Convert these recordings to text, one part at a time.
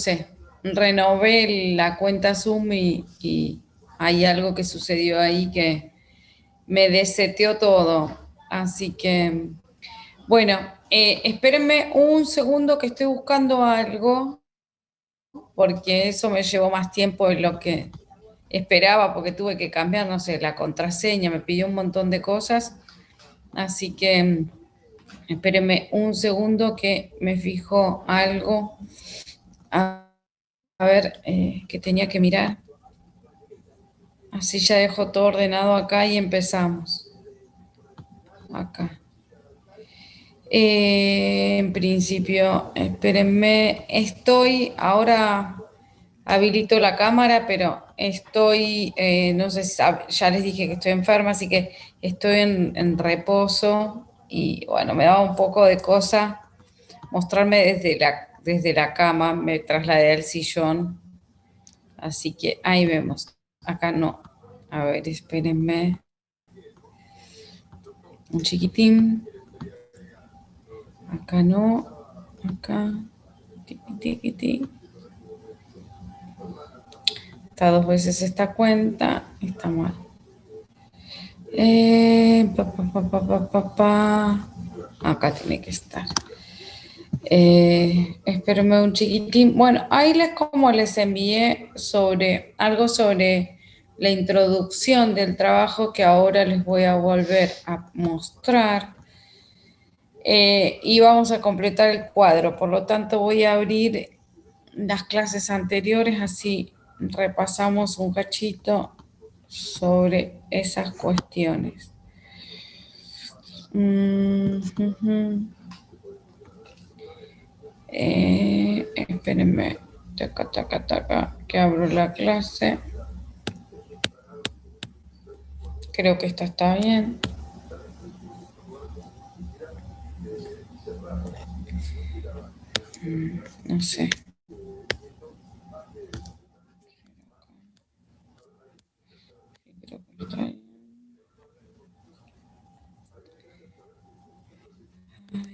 sé, renové la cuenta Zoom y hay algo que sucedió ahí que me deseteó todo. Así que, bueno, espérenme un segundo que estoy buscando algo, porque eso me llevó más tiempo de lo que esperaba, porque tuve que cambiar, no sé, la contraseña, me pidió un montón de cosas. Así que espérenme un segundo que me fijo algo. A ver, que tenía que mirar. Así ya dejo todo ordenado acá y empezamos. Acá. En principio, espérenme, ahora habilito la cámara, pero no sé, ya les dije que estoy enferma, así que estoy en reposo y bueno, me daba un poco de cosa mostrarme desde la cama, me trasladé al sillón, así que ahí vemos. Acá no. A ver, espérenme un chiquitín. Acá no. Acá. Tiqui, tiqui, tiqui. Está dos veces esta cuenta. Está mal. Acá tiene que estar. Espérenme un chiquitín. Bueno, ahí como les envié algo sobre la introducción del trabajo que ahora les voy a volver a mostrar. Y vamos a completar el cuadro. Por lo tanto, voy a abrir las clases anteriores, así repasamos un cachito sobre esas cuestiones. Espérenme, taca, taca, taca, que abro la clase. Creo que esta está bien. No sé. Creo que está bien.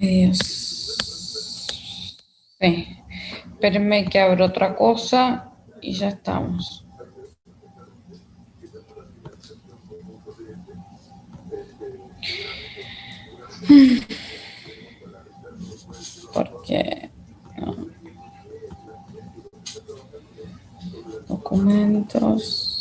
Ay, Dios. Sí. Espérenme que abro otra cosa y ya estamos. Porque no. Documentos.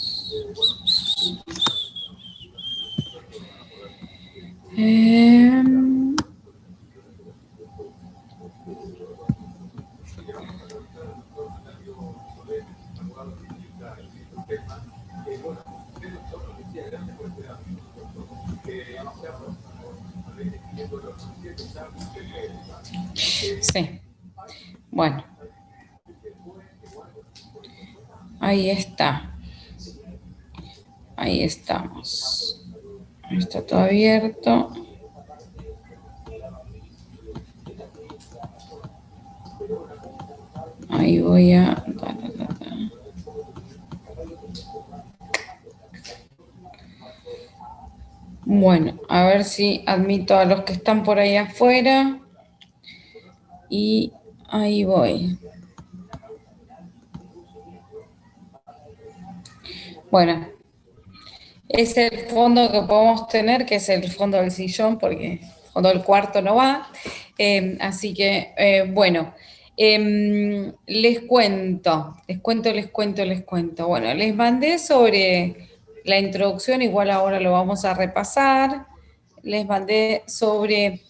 Sí. Bueno. Ahí está. Ahí estamos. Está todo abierto. Ahí voy a... Bueno, a ver si admito a los que están por ahí afuera. Y ahí voy. Bueno, es el fondo que podemos tener, que es el fondo del sillón, porque el fondo del cuarto no va. Así que, bueno, les cuento. Bueno, les mandé sobre la introducción, igual ahora lo vamos a repasar. Les mandé sobre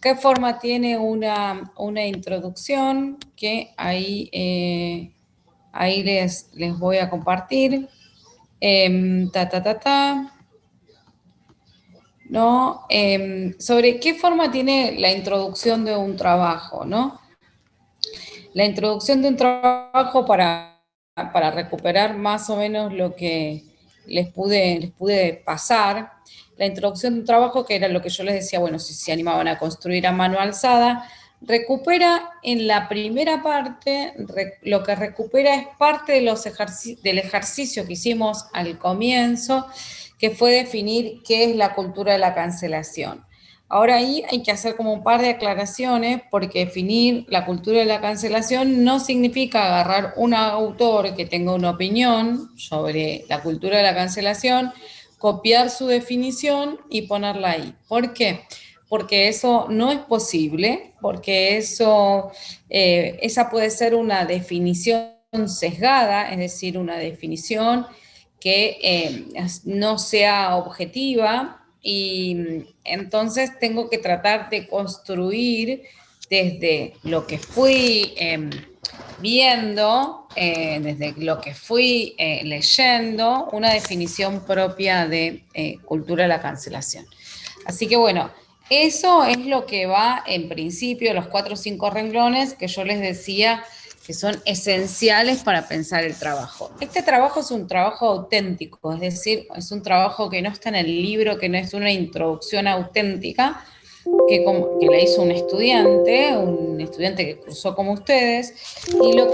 qué forma tiene una introducción, que ahí les voy a compartir. ¿No? Sobre qué forma tiene la introducción de un trabajo, ¿no? La introducción de un trabajo para recuperar más o menos lo que les pude pasar. La introducción de un trabajo, que era lo que yo les decía, bueno, si se animaban a construir a mano alzada, recupera en la primera parte, lo que recupera es parte de del ejercicio que hicimos al comienzo, que fue definir qué es la cultura de la cancelación. Ahora ahí hay que hacer como un par de aclaraciones porque definir la cultura de la cancelación no significa agarrar un autor que tenga una opinión sobre la cultura de la cancelación, copiar su definición y ponerla ahí. ¿Por qué? Porque eso no es posible, porque esa puede ser una definición sesgada, es decir, una definición que no sea objetiva y entonces tengo que tratar de construir desde lo que fui viendo, desde lo que fui leyendo, una definición propia de cultura de la cancelación. Así que bueno, eso es lo que va en principio, los 4 o 5 renglones que yo les decía que son esenciales para pensar el trabajo. Este trabajo es un trabajo auténtico, es decir, es un trabajo que no está en el libro, que no es una introducción auténtica, que la hizo un estudiante que cursó como ustedes, y lo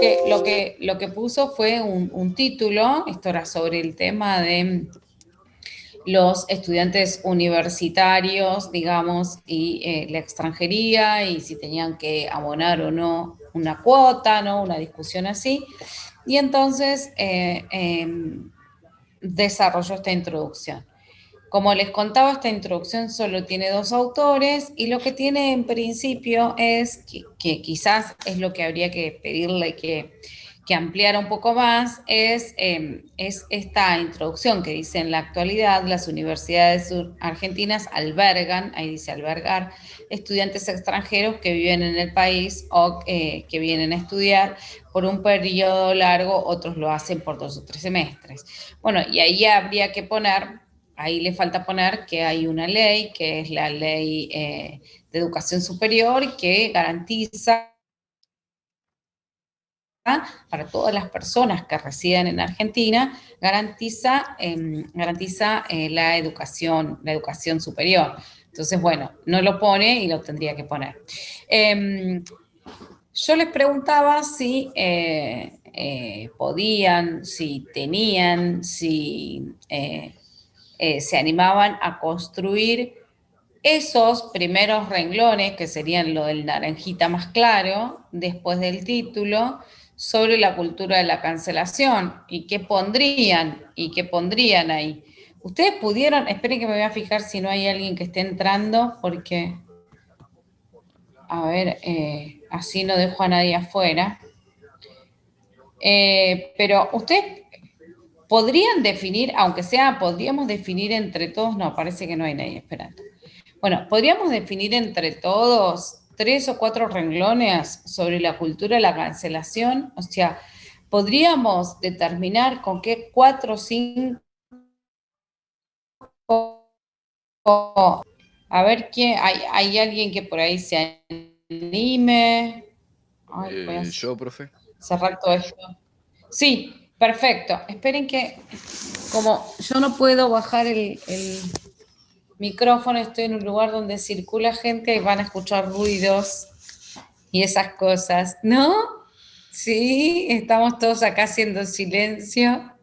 que puso fue un título, esto era sobre el tema de los estudiantes universitarios, digamos, y la extranjería, y si tenían que abonar o no una cuota, ¿no? Una discusión así. Y entonces desarrolló esta introducción. Como les contaba, esta introducción solo tiene 2 autores y lo que tiene en principio es que quizás es lo que habría que pedirle que ampliara un poco más, es esta introducción que dice: en la actualidad las universidades argentinas albergan, ahí dice albergar, estudiantes extranjeros que viven en el país o que vienen a estudiar por un periodo largo, otros lo hacen por 2 o 3 semestres. Bueno, y ahí habría que poner, ahí le falta poner que hay una ley, que es la ley de educación superior, que garantiza para todas las personas que residen en Argentina, garantiza la educación superior. Entonces, bueno, no lo pone y lo tendría que poner. Yo les preguntaba si podían, si tenían, si se animaban a construir esos primeros renglones, que serían lo del naranjita más claro, después del título, sobre la cultura de la cancelación, y qué pondrían ahí. Ustedes pudieron, esperen que me voy a fijar si no hay alguien que esté entrando, porque, a ver, así no dejo a nadie afuera. Pero ustedes podrían definir, aunque sea, podríamos definir entre todos, no, parece que no hay nadie esperando. Bueno, podríamos definir entre todos 3 o 4 renglones sobre la cultura de la cancelación. O sea, podríamos determinar con qué 4 o 5. A ver quién, hay alguien que por ahí se anime. Ay, voy a Yo, profe. cerrar todo esto. Sí, perfecto. Esperen que, como yo no puedo bajar el micrófono, estoy en un lugar donde circula gente y van a escuchar ruidos y esas cosas, ¿no? Sí, estamos todos acá haciendo silencio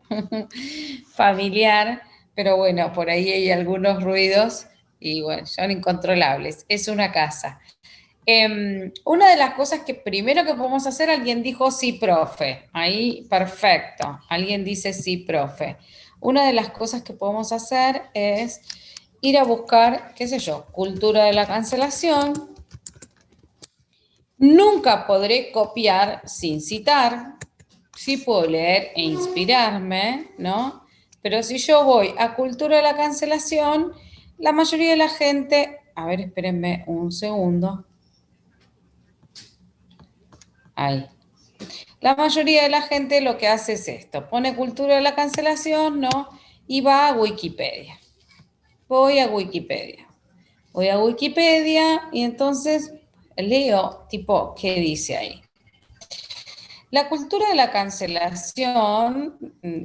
familiar, pero bueno, por ahí hay algunos ruidos y bueno, son incontrolables. Es una casa. Una de las cosas que primero que podemos hacer, alguien dijo sí, profe. Ahí, perfecto. Alguien dice sí, profe. Una de las cosas que podemos hacer es ir a buscar, qué sé yo, cultura de la cancelación. Nunca podré copiar sin citar. Sí puedo leer e inspirarme, ¿no? Pero si yo voy a cultura de la cancelación, la mayoría de la gente, a ver, espérenme un segundo. Ahí. La mayoría de la gente lo que hace es esto, pone cultura de la cancelación, ¿no? Y va a Wikipedia. Voy a Wikipedia. Voy a Wikipedia y entonces leo, tipo, ¿qué dice ahí? La cultura de la cancelación,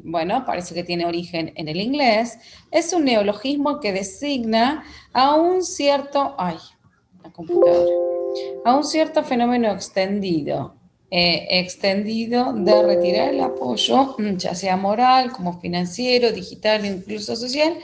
bueno, parece que tiene origen en el inglés, es un neologismo que designa a un cierto, ay, la computadora, a un cierto fenómeno extendido de retirar el apoyo, ya sea moral, como financiero, digital, incluso social,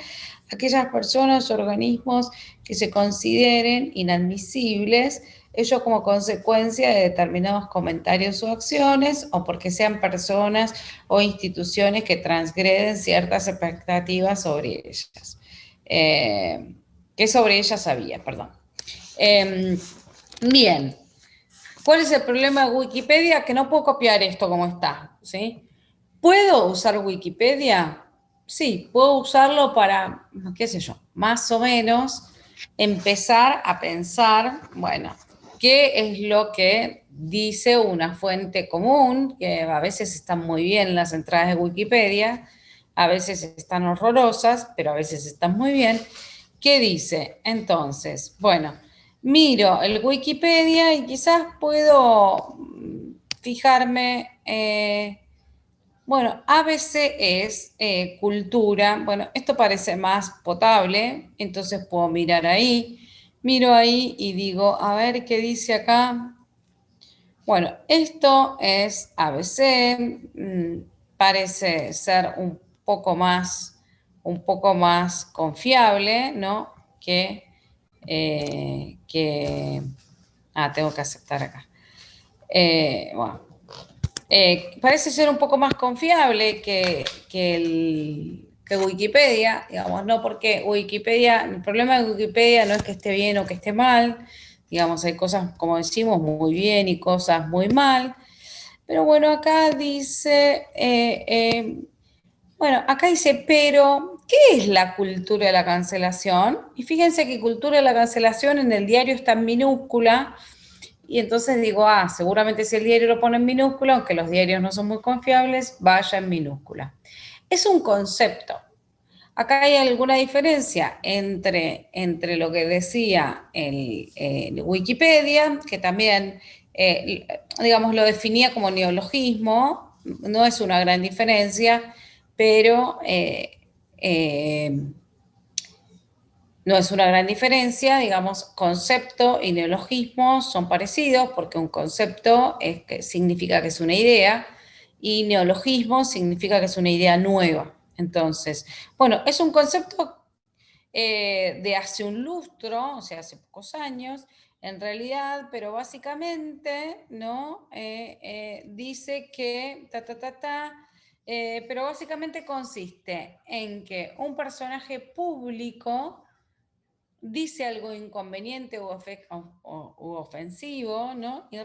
aquellas personas o organismos que se consideren inadmisibles, ello como consecuencia de determinados comentarios o acciones, o porque sean personas o instituciones que transgreden ciertas expectativas sobre ellas. Que sobre ellas había, perdón. Bien. ¿Cuál es el problema de Wikipedia? Que no puedo copiar esto como está, ¿sí? ¿Puedo usar Wikipedia? Sí, puedo usarlo para, qué sé yo, más o menos empezar a pensar, bueno, qué es lo que dice una fuente común, que a veces están muy bien las entradas de Wikipedia, a veces están horrorosas, pero a veces están muy bien. ¿Qué dice? Entonces, bueno, miro el Wikipedia y quizás puedo fijarme, bueno, ABC es cultura, bueno, esto parece más potable, entonces puedo mirar ahí, miro ahí y digo, a ver qué dice acá. Bueno, esto es ABC, parece ser un poco más confiable, ¿no? Tengo que aceptar acá. Bueno, parece ser un poco más confiable que Wikipedia, digamos, no porque Wikipedia, el problema de Wikipedia no es que esté bien o que esté mal, digamos, hay cosas, como decimos, muy bien y cosas muy mal, pero bueno, acá dice, bueno, acá dice, pero, ¿qué es la cultura de la cancelación? Y fíjense que cultura de la cancelación en el diario está en minúscula, y entonces digo, seguramente si el diario lo pone en minúscula, aunque los diarios no son muy confiables, vaya en minúscula. Es un concepto. Acá hay alguna diferencia entre lo que decía el Wikipedia, que también, digamos, lo definía como neologismo, no es una gran diferencia, pero no es una gran diferencia, digamos, concepto y neologismo son parecidos porque un concepto significa que es una idea y neologismo significa que es una idea nueva. Entonces, bueno, es un concepto de hace un lustro, o sea, hace pocos años, en realidad, pero básicamente, ¿no? Dice que, pero básicamente consiste en que un personaje público dice algo inconveniente u ofensivo, ¿no? Y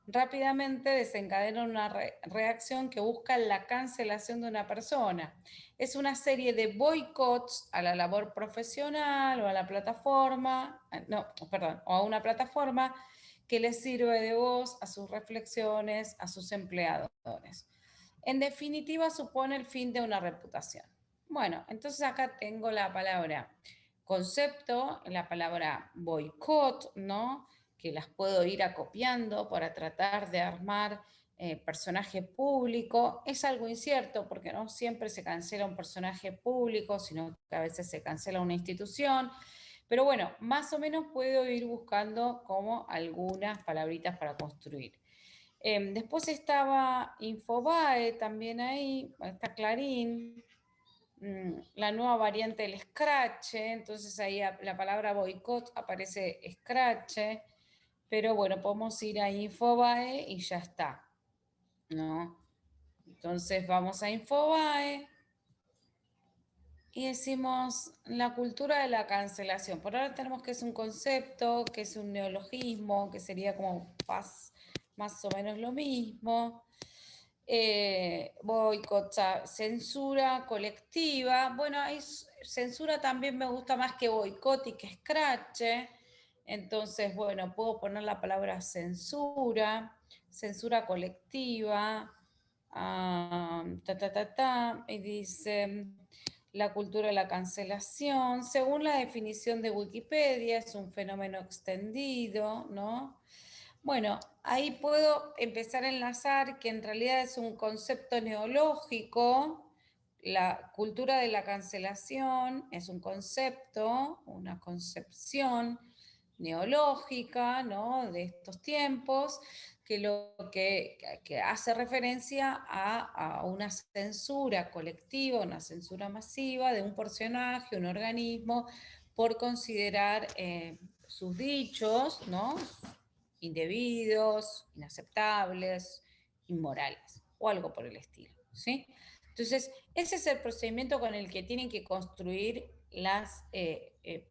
rápidamente desencadena una reacción que busca la cancelación de una persona. Es una serie de boicots a la labor profesional o a la plataforma, o a una plataforma que les sirve de voz a sus reflexiones, a sus empleadores. En definitiva, supone el fin de una reputación. Bueno, entonces acá tengo la palabra concepto, la palabra boicot, ¿no? Que las puedo ir acopiando para tratar de armar personaje público. Es algo incierto porque no siempre se cancela un personaje público, sino que a veces se cancela una institución. Pero bueno, más o menos puedo ir buscando como algunas palabritas para construir. Después estaba Infobae también ahí, está Clarín, la nueva variante del Scratch, entonces ahí la palabra boicot aparece Scratch, pero bueno, podemos ir a Infobae y ya está, ¿no? Entonces vamos a Infobae y decimos la cultura de la cancelación. Por ahora tenemos que es un concepto, que es un neologismo, que sería como más o menos lo mismo. Boicot, censura colectiva. Bueno, censura también me gusta más que boicot y que scratch. Entonces, bueno, puedo poner la palabra censura, censura colectiva. Y dice, la cultura de la cancelación, según la definición de Wikipedia, es un fenómeno extendido, ¿no? Bueno, ahí puedo empezar a enlazar que en realidad es un concepto neológico. La cultura de la cancelación es un concepto, una concepción neológica, ¿no? De estos tiempos, que hace referencia a una censura colectiva, una censura masiva de un personaje, un organismo, por considerar sus dichos, ¿no?, indebidos, inaceptables, inmorales, o algo por el estilo, ¿sí? Entonces, ese es el procedimiento con el que tienen que construir las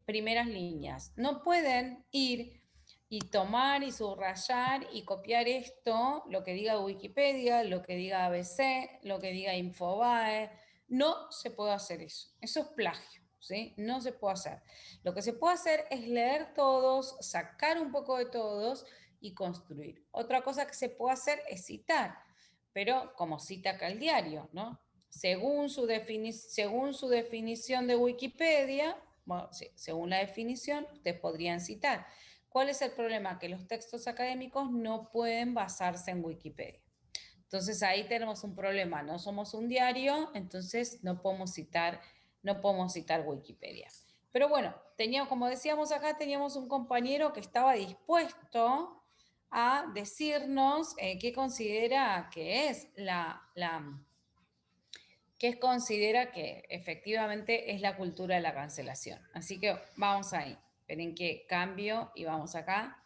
primeras líneas. No pueden ir y tomar y subrayar y copiar esto, lo que diga Wikipedia, lo que diga ABC, lo que diga Infobae. No se puede hacer eso. Eso es plagio, ¿sí? No se puede hacer. Lo que se puede hacer es leer todos, sacar un poco de todos y construir. Otra cosa que se puede hacer es citar, pero como cita acá el diario, ¿no? Según su definición de Wikipedia, bueno, sí, según la definición, ustedes podrían citar. ¿Cuál es el problema? Que los textos académicos no pueden basarse en Wikipedia. Entonces ahí tenemos un problema, no somos un diario, entonces no podemos citar Wikipedia. Pero bueno, como decíamos acá, teníamos un compañero que estaba dispuesto a decirnos qué considera que es qué considera que efectivamente es la cultura de la cancelación. Así que vamos ahí. Esperen que cambio y vamos acá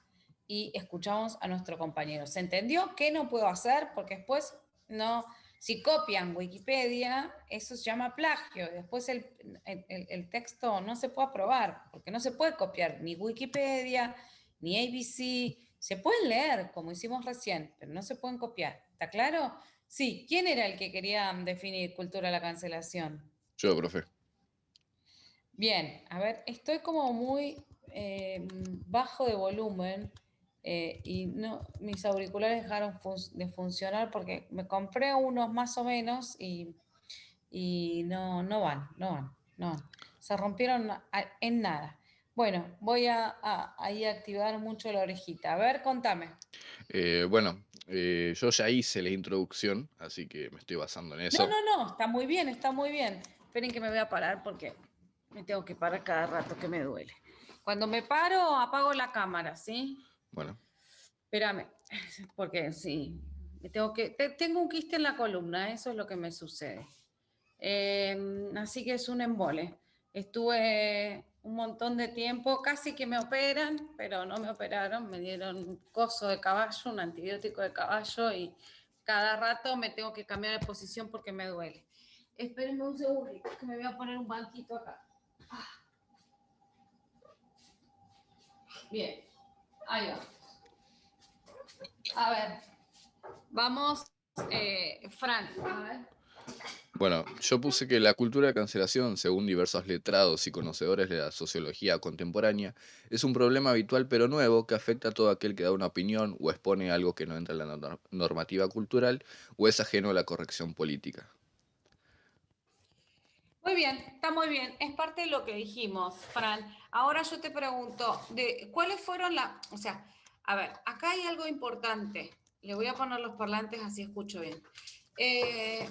y escuchamos a nuestro compañero. ¿Se entendió qué no puedo hacer? Porque después no, si copian Wikipedia, eso se llama plagio. Después el texto no se puede aprobar, porque no se puede copiar ni Wikipedia, ni ABC. Se pueden leer, como hicimos recién, pero no se pueden copiar. ¿Está claro? Sí, ¿quién era el que quería definir cultura de la cancelación? Yo, profe. Bien, a ver, estoy como muy bajo de volumen y no, mis auriculares dejaron de funcionar porque me compré unos más o menos y no van, no van. Se rompieron en nada. Bueno, voy a ahí activar mucho la orejita. A ver, contame. Bueno, yo ya hice la introducción, así que me estoy basando en No, eso. no, no, está muy bien, está muy bien. Esperen que me voy a parar porque me tengo que parar cada rato que me duele. Cuando me paro, apago la cámara, ¿sí? Bueno, Espérame, porque sí, tengo un quiste en la columna, eso es lo que me sucede. Así que es un embole. Estuve un montón de tiempo, casi que me operan, pero no me operaron, me dieron un coso de caballo, un antibiótico de caballo y cada rato me tengo que cambiar de posición porque me duele. Espérenme un segundo, que me voy a poner un banquito acá. Bien, ahí va. A ver, vamos, Fran, a ver. bueno, yo puse que la cultura de cancelación, según diversos letrados y conocedores de la sociología contemporánea, es un problema habitual pero nuevo que afecta a todo aquel que da una opinión o expone algo que no entra en la normativa cultural o es ajeno a la corrección política. Muy bien, está muy bien. Es parte de lo que dijimos, Fran. Ahora yo te pregunto, ¿cuáles fueron o sea, a ver, acá hay algo importante. Le voy a poner los parlantes así escucho bien. Eh,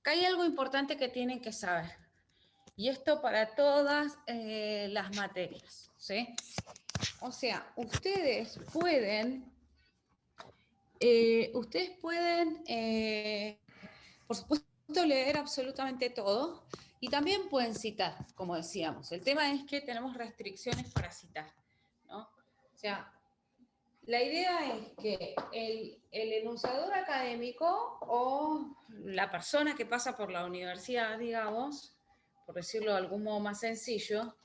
Acá hay algo importante que tienen que saber. Y esto para todas las materias, ¿sí? O sea, ustedes pueden, por supuesto, leer absolutamente todo y también pueden citar, como decíamos. El tema es que tenemos restricciones para citar, ¿no? O sea, la idea es que el enunciador académico o la persona que pasa por la universidad, digamos, por decirlo de algún modo más sencillo,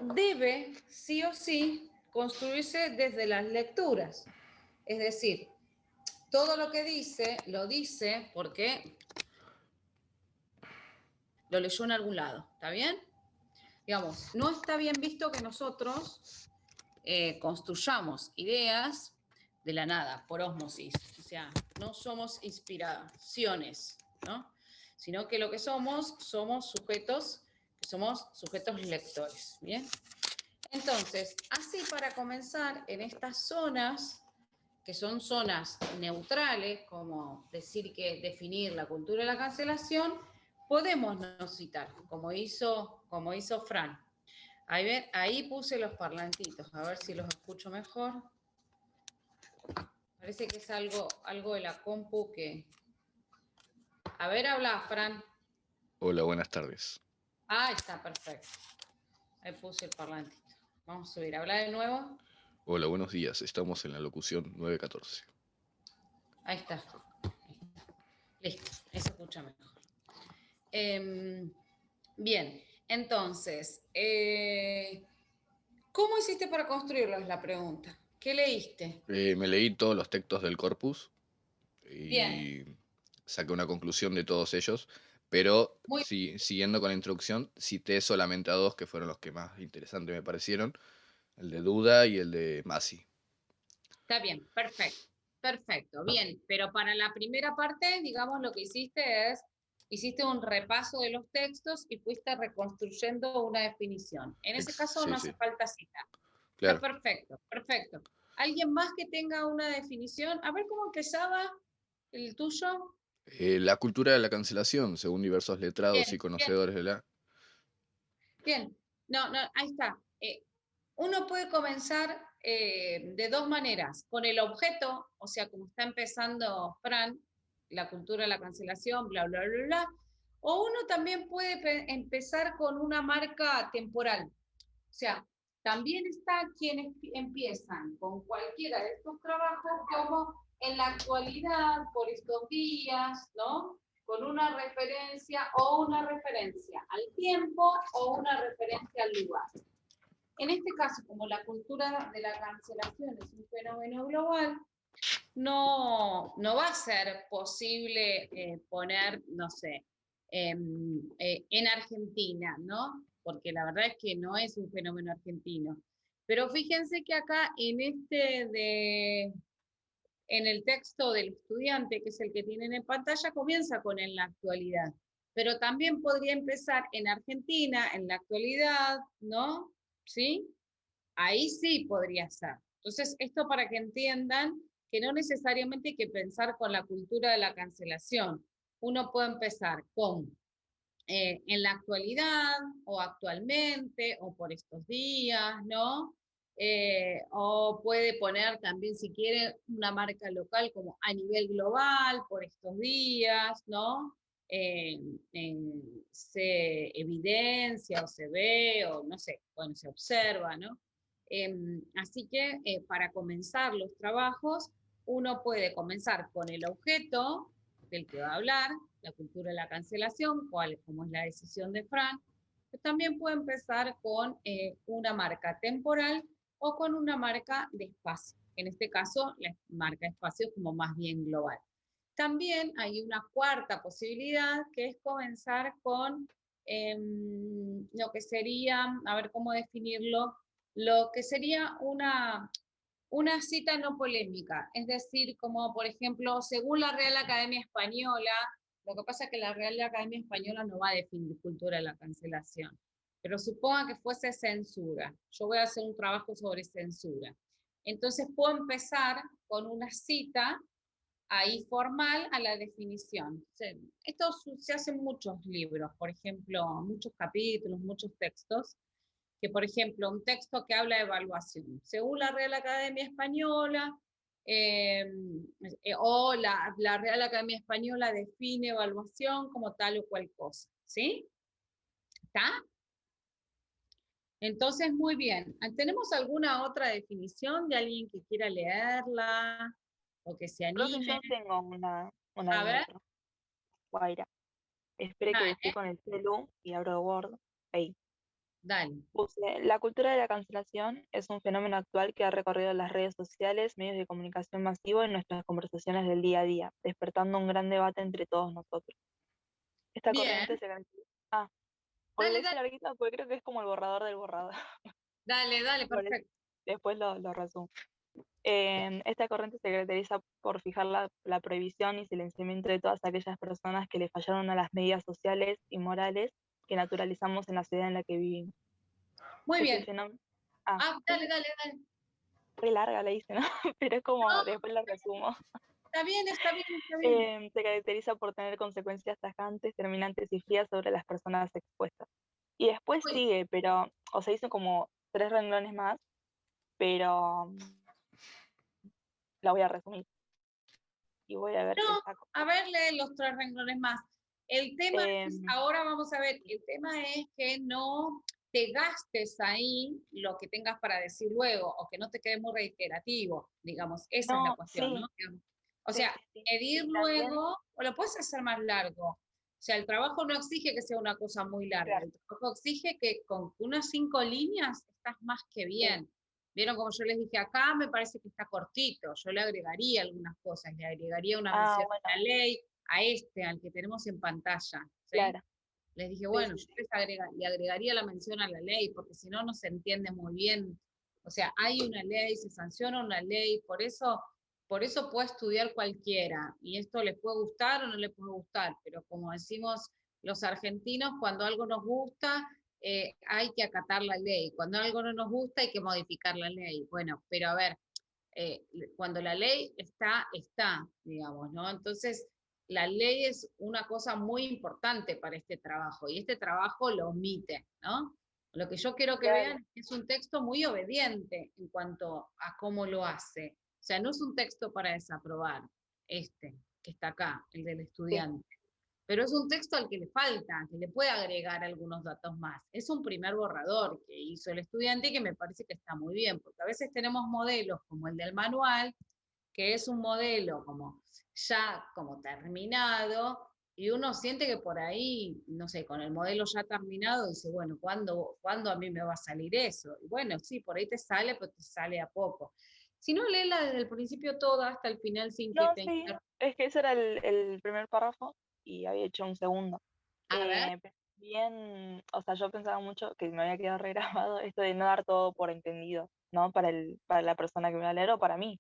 debe sí o sí construirse desde las lecturas. Es decir, todo lo que dice, lo dice porque lo leyó en algún lado, ¿está bien? Digamos, no está bien visto que nosotros construyamos ideas de la nada, por ósmosis. O sea, no somos inspiraciones, ¿no? Sino que lo que somos somos sujetos lectores, ¿bien? Entonces, así para comenzar, en estas zonas, que son zonas neutrales, como definir la cultura de la cancelación, podemos no citar, como hizo Fran. Ahí puse los parlantitos, a ver si los escucho mejor. parece que es algo de la compu que... A ver, habla, Fran. Hola, buenas tardes. Ah, está perfecto. Ahí puse el parlantito. Vamos a subir. Habla de nuevo. Hola, buenos días. Estamos en la locución 914. Ahí está. Listo. Eso escucha mejor. Bien. Entonces, ¿cómo hiciste para construirlo? Es la pregunta. ¿Qué leíste? Me leí todos los textos del corpus Bien. y saqué una conclusión de todos ellos, pero Muy siguiendo con la introducción, cité solamente a dos que fueron los que más interesantes me parecieron, el de Duda y el de Masi. Está bien, perfecto, perfecto, bien, pero para la primera parte, digamos, lo que hiciste es, hiciste un repaso de los textos y fuiste reconstruyendo una definición. En ese caso no Sí, hace sí, falta cita. Está claro. perfecto, perfecto. ¿Alguien más que tenga una definición? A ver cómo empezaba el tuyo. La cultura de la cancelación, según diversos letrados y Bien, bien, conocedores de la... bien. No, no, ahí está. Uno puede comenzar de dos maneras, con el objeto, o sea, como está empezando Fran, la cultura de la cancelación, bla, bla, bla, bla, o uno también puede empezar con una marca temporal. O sea, también está quienes empiezan con cualquiera de estos trabajos como en la actualidad, por estos días, ¿no? Con una referencia o una referencia al tiempo o una referencia al lugar. En este caso, como la cultura de la cancelación es un fenómeno global, no va a ser posible poner, no sé, en Argentina, ¿no? Porque la verdad es que no es un fenómeno argentino. Pero fíjense que acá en el texto del estudiante, que es el que tienen en pantalla, comienza con en la actualidad. Pero también podría empezar en Argentina, en la actualidad, ¿no? ¿Sí? Ahí sí podría ser. Entonces, esto para que entiendan que no necesariamente hay que pensar con la cultura de la cancelación. Uno puede empezar con en la actualidad, o actualmente, o por estos días, ¿no? O puede poner también, si quiere, una marca local como a nivel global, por estos días, ¿no? Eh, se evidencia o se ve, o no sé, bueno, se observa, ¿no? Así que para comenzar los trabajos, uno puede comenzar con el objeto del que va a hablar, la cultura de la cancelación, como es la decisión de Frank, pero también puede empezar con una marca temporal o con una marca de espacio. En este caso, la marca de espacio es como más bien global. También hay una cuarta posibilidad, que es comenzar con lo que sería, a ver cómo definirlo, lo que sería una cita no polémica, es decir, como por ejemplo, según la Real Academia Española, lo que pasa es que la Real Academia Española no va a definir cultura de la cancelación, pero suponga que fuese censura. Yo voy a hacer un trabajo sobre censura. Entonces puedo empezar con una cita ahí formal a la definición. Esto se hace en muchos libros, por ejemplo, muchos capítulos, muchos textos, que por ejemplo, un texto que habla de evaluación. Según la Real Academia Española, eh, o la Real Academia Española define evaluación como tal o cual cosa. ¿Sí? ¿Está? Entonces, muy bien. ¿Tenemos alguna otra definición de alguien que quiera leerla o que se Creo que anime? yo tengo una A ver, dentro, Guaira. Espere que estoy dale, con el celu y abro Word. Ahí. dale. Puse, la cultura de la cancelación es un fenómeno actual que ha recorrido las redes sociales, medios de comunicación masivo y nuestras conversaciones del día a día, despertando un gran debate entre todos nosotros. Esta Bien, corriente se caracteriza... Ah, porque lo dale, hice dale, larguito, porque creo que es como el borrador del borrador. dale, dale, Por eso, perfecto. después lo resumo. Esta corriente se caracteriza por fijar la prohibición y silenciamiento de todas aquellas personas que le fallaron a las medidas sociales y morales que naturalizamos en la sociedad en la que vivimos. Muy Este bien. fenómeno, ah, Ah, dale, dale, dale. re larga la hice, ¿no? Pero es como, No, después la resumo. está bien, está bien, está bien. Se caracteriza por tener consecuencias tajantes, terminantes y frías sobre las personas expuestas. Y después Muy sigue, pero, o sea, hizo como 3 renglones más, pero la voy a resumir. y voy a ver qué No, saco. a ver, lee los 3 renglones más. El tema es, Em, ahora vamos a ver, el tema es que no te gastes ahí lo que tengas para decir luego, o que no te quede muy reiterativo, digamos, esa es la no, cuestión, ¿no? sí, O sí, sea, sí, sí. medir Y también, luego, o lo puedes hacer más largo. O sea, el trabajo no exige que sea una cosa muy larga, claro, el trabajo exige que con unas 5 líneas estás más que sí. bien. Vieron como yo les dije acá, me parece que está cortito, yo le agregaría algunas cosas, le agregaría una Ah, mención a bueno, la ley, a al que tenemos en pantalla, ¿sí? claro, Les dije, sí, bueno, sí, yo sí. le agregaría la mención a la ley, porque si no, no se entiende muy bien. O sea, hay una ley, se sanciona una ley, por eso puede estudiar cualquiera, y esto le puede gustar o no le puede gustar, pero como decimos los argentinos, cuando algo nos gusta, hay que acatar la ley, cuando algo no nos gusta, hay que modificar la ley. Bueno, pero a ver, eh, cuando la ley está, digamos, ¿no? Entonces, la ley es una cosa muy importante para este trabajo y este trabajo lo omite, ¿no? Lo que yo quiero que Claro, vean es un texto muy obediente en cuanto a cómo lo hace. O sea, no es un texto para desaprobar, este, que está acá, el del sí, estudiante, pero es un texto al que le falta, que le puede agregar algunos datos más. Es un primer borrador que hizo el estudiante y que me parece que está muy bien, porque a veces tenemos modelos como el del manual, que es un modelo como ya como terminado, y uno siente que por ahí, no sé, con el modelo ya terminado, dice, bueno, ¿cuándo a mí me va a salir eso? Y bueno, sí, por ahí te sale, pero te sale a poco. Si no, léela desde el principio toda hasta el final sin que no, te... sí, es que ese era el primer párrafo y había hecho un segundo. A ver, Pero bien, o sea, yo pensaba mucho que me había quedado regrabado esto de no dar todo por entendido, ¿no? Para la persona que me va a leer o para mí.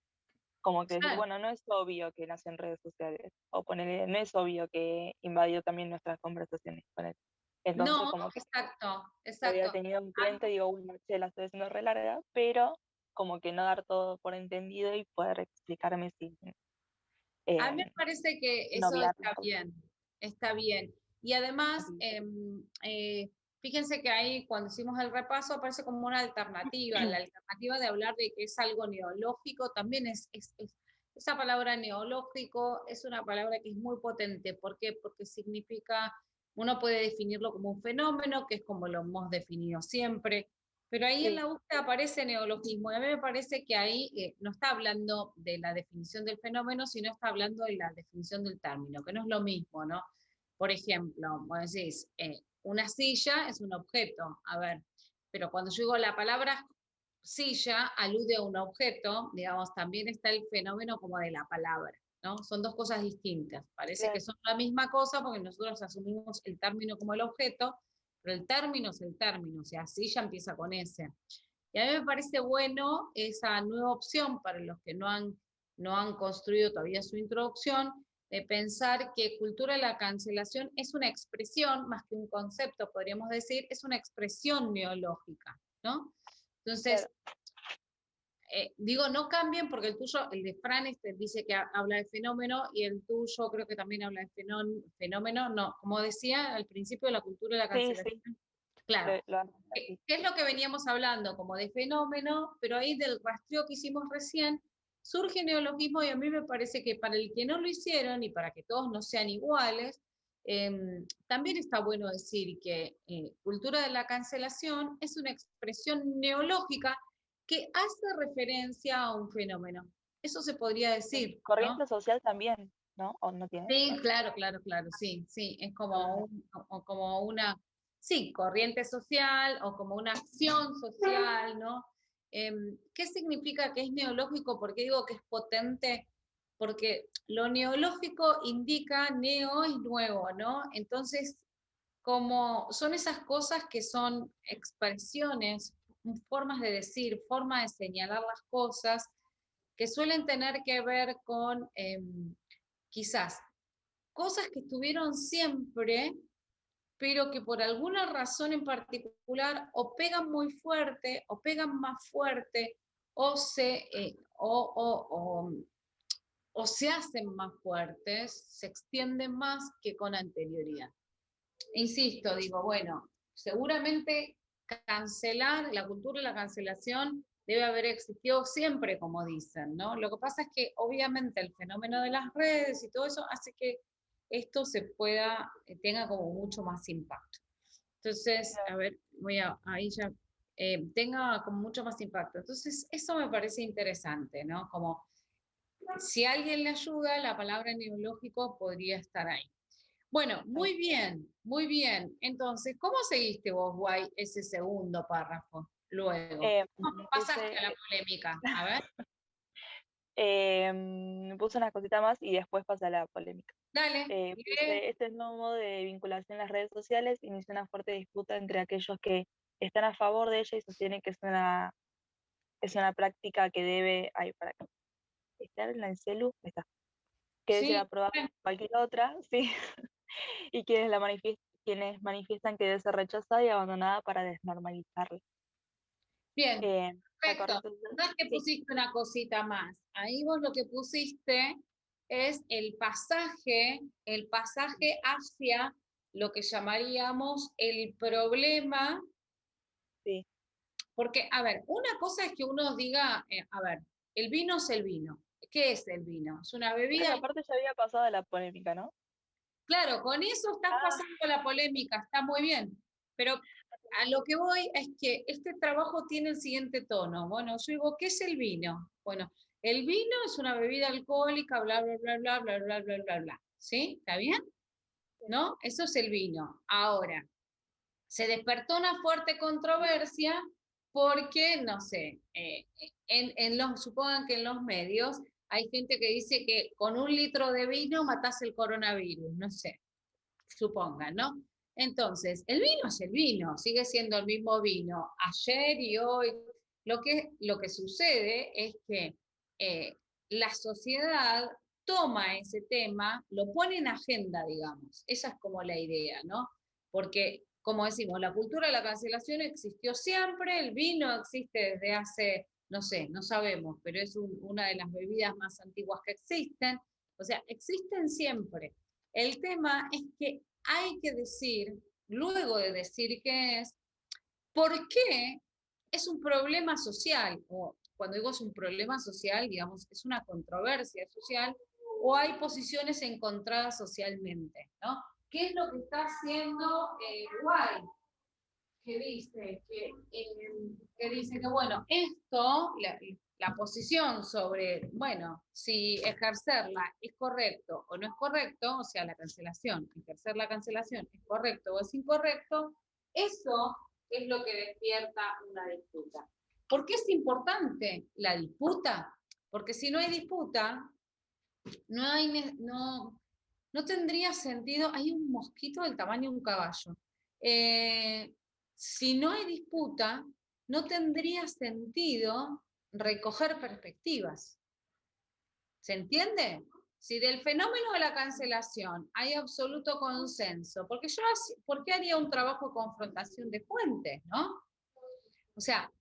Como que decir, claro. bueno, no es obvio que nació en redes sociales, o ponerle, no es obvio que invadió también nuestras conversaciones con él. Entonces, No, como que exacto, lo había exacto. tenido en cuenta y digo, bueno, che, la estoy haciendo re larga, pero como que no dar todo por entendido y poder explicarme sin A mí me eh, parece que sin eso obviar está las cosas. bien, está bien. Y además, Así. fíjense que ahí cuando hicimos el repaso aparece como una alternativa, la alternativa de hablar de que es algo neológico, también esa palabra neológico es una palabra que es muy potente. ¿Por qué? Porque significa, uno puede definirlo como un fenómeno, que es como lo hemos definido siempre, pero ahí en Sí, la búsqueda aparece neologismo, y a mí me parece que ahí no está hablando de la definición del fenómeno, sino está hablando de la definición del término, que no es lo mismo, ¿no? Por ejemplo, vos decís, una silla es un objeto, a ver, pero cuando yo digo la palabra silla alude a un objeto, digamos, también está el fenómeno como de la palabra, ¿no? Son dos cosas distintas. Parece que claro, son la misma cosa porque nosotros asumimos el término como el objeto, pero el término es el término, o sea, silla empieza con ese. Y a mí me parece bueno esa nueva opción para los que no han construido todavía su introducción, de pensar que cultura de la cancelación es una expresión, más que un concepto, podríamos decir, es una expresión neológica, ¿no? claro. Entonces, digo, no cambien porque el tuyo, el de Fran, dice que habla de fenómeno y el tuyo creo que también habla de fenómeno, no, como decía al principio de la cultura de la Sí, sí, cancelación, claro. lo hacen así. ¿Qué es lo que veníamos hablando? Como de fenómeno, pero ahí del rastreo que hicimos recién, surge neologismo y a mí me parece que para el que no lo hicieron y para que todos no sean iguales, también está bueno decir que cultura de la cancelación es una expresión neológica que hace referencia a un fenómeno. Eso se podría Sí. decir, ¿no? Corriente social también, ¿no? ¿O no tiene? Sí, No. claro, claro, claro, sí, sí, es como, Ah, como una, sí, corriente social o como una acción social, ¿no? ¿Qué significa que es neológico? ¿Por qué digo que es potente? Porque lo neológico indica, neo es nuevo, ¿no? Entonces, como son esas cosas que son expresiones, formas de decir, formas de señalar las cosas, que suelen tener que ver con quizás cosas que estuvieron siempre, pero que por alguna razón en particular o pegan muy fuerte, o pegan más fuerte, o o se hacen más fuertes, se extienden más que con anterioridad. Insisto, digo, bueno, seguramente cancelar, la cultura de la cancelación debe haber existido siempre, como dicen, ¿no? Lo que pasa es que obviamente el fenómeno de las redes y todo eso hace que esto se pueda, tenga como mucho más impacto. Entonces, a ver, ahí ya, tenga como mucho más impacto. Entonces, eso me parece interesante, ¿no? Como si alguien le ayuda, la palabra neológico podría estar ahí. Bueno, muy bien, muy bien. Entonces, ¿cómo seguiste vos, Guay, ese segundo párrafo? Luego, ¿cómo pasaste a la polémica? A ver, puse una cosita más y después pasa la polémica. dale. Este nuevo modo de vinculación en las redes sociales inició una fuerte disputa entre aquellos que están a favor de ella y sostienen que es una práctica que debe, ay, para estar en la celu, está, que debe ser Sí, aprobada como cualquier otra, sí, y quienes manifiestan que debe ser rechazada y abandonada para desnormalizarla. bien, La perfecto. corriente social, No es que sí, pusiste una cosita más. Ahí vos lo que pusiste es el pasaje hacia lo que llamaríamos el problema. sí. Porque, a ver, una cosa es que uno diga, a ver, el vino es el vino. ¿Qué es el vino? Es una Creo que bebida. aparte ya había pasado la polémica, ¿no? Claro, con eso estás Ah, pasando la polémica, está muy bien. Pero a lo que voy es que este trabajo tiene el siguiente tono. Bueno, yo digo, ¿qué es el vino? Bueno, el vino es una bebida alcohólica, bla, bla, bla, bla, bla, bla, bla, bla, bla. ¿Sí? ¿Está bien? ¿No? Eso es el vino. Ahora, se despertó una fuerte controversia porque, no sé, supongan que en los medios hay gente que dice que con 1 litro de vino matás el coronavirus, no sé, supongan, ¿no? Entonces, el vino es el vino, sigue siendo el mismo vino ayer y hoy. Lo que sucede es que la sociedad toma ese tema, lo pone en agenda, digamos. Esa es como la idea, ¿no? Porque, como decimos, la cultura de la cancelación existió siempre, el vino existe desde hace, no sé, no sabemos, pero es una de las bebidas más antiguas que existen. O sea, existen siempre. El tema es que hay que decir, luego de decir qué es, por qué es un problema social, o cuando digo es un problema social, digamos, es una controversia social, o hay posiciones encontradas socialmente, ¿no? ¿Qué es lo que está haciendo White? Que dice que, bueno, esto, la posición sobre, bueno, si ejercerla es correcto o no es correcto, o sea, la cancelación, ejercer la cancelación es correcto o es incorrecto, eso es lo que despierta una disputa. ¿Por qué es importante la disputa? Porque si no hay disputa, no tendría sentido. Hay un mosquito del tamaño de un caballo. Si no hay disputa, no tendría sentido recoger perspectivas. ¿Se entiende? Si del fenómeno de la cancelación hay absoluto consenso, ¿por qué haría un trabajo de confrontación de fuentes, no? O sea,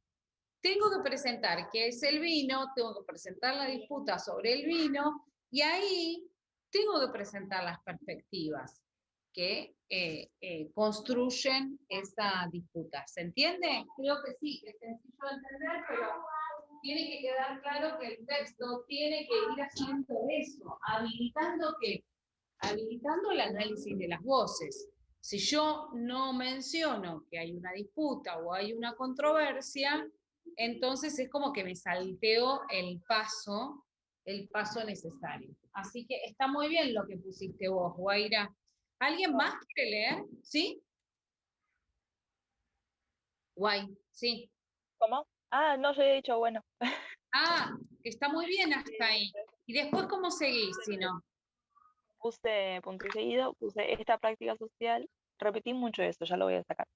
tengo que presentar qué es el vino, tengo que presentar la disputa sobre el vino, y ahí tengo que presentar las perspectivas que construyen esa disputa. ¿Se entiende? Creo que sí, que es sencillo de entender, pero tiene que quedar claro que el texto tiene que ir haciendo eso, habilitando qué, habilitando el análisis de las voces. Si yo no menciono que hay una disputa o hay una controversia, entonces es como que me salteo el paso necesario. Así que está muy bien lo que pusiste vos, Guaira. ¿Alguien más quiere leer? ¿Sí? Guay, sí. ¿cómo? Ah, no, yo he dicho, bueno. Ah, está muy bien hasta ahí. ¿Y después cómo seguís, si no? Puse punto y seguido, puse esta práctica social, repetí mucho esto, ya lo voy a sacar.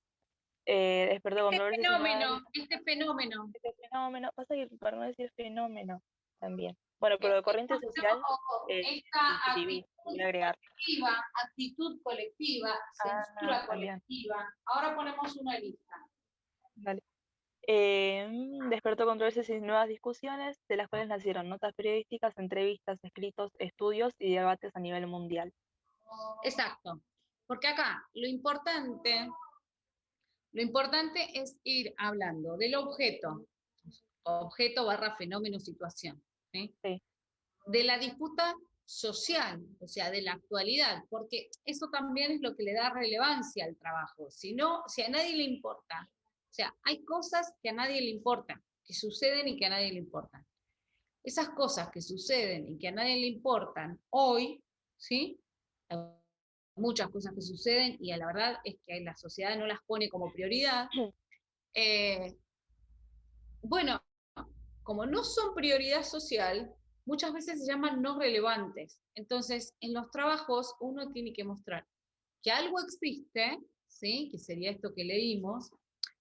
Despertó controversias y nuevas Este fenómeno. este fenómeno, pasa que para no decir fenómeno también. Bueno, pero de corriente social, Ojo, esta escribí, voy a agregar. actitud colectiva, Ah, censura también, colectiva. Ahora ponemos una lista. vale. Despertó controversias y nuevas discusiones, de las cuales nacieron notas periodísticas, entrevistas, escritos, estudios y debates a nivel mundial. Exacto. Porque acá lo importante es ir hablando del objeto. objeto barra fenómeno situación. ¿Sí? Sí. De la disputa social, o sea, de la actualidad, porque eso también es lo que le da relevancia al trabajo. Si no, si a nadie le importa, o sea, hay cosas que a nadie le importan, que suceden y que a nadie le importan. Esas cosas que suceden y que a nadie le importan hoy, ¿sí? Hay muchas cosas que suceden y la verdad es que la sociedad no las pone como prioridad. Bueno, como no son prioridad social, muchas veces se llaman no relevantes. Entonces, en los trabajos uno tiene que mostrar que algo existe, ¿sí? Que sería esto que leímos,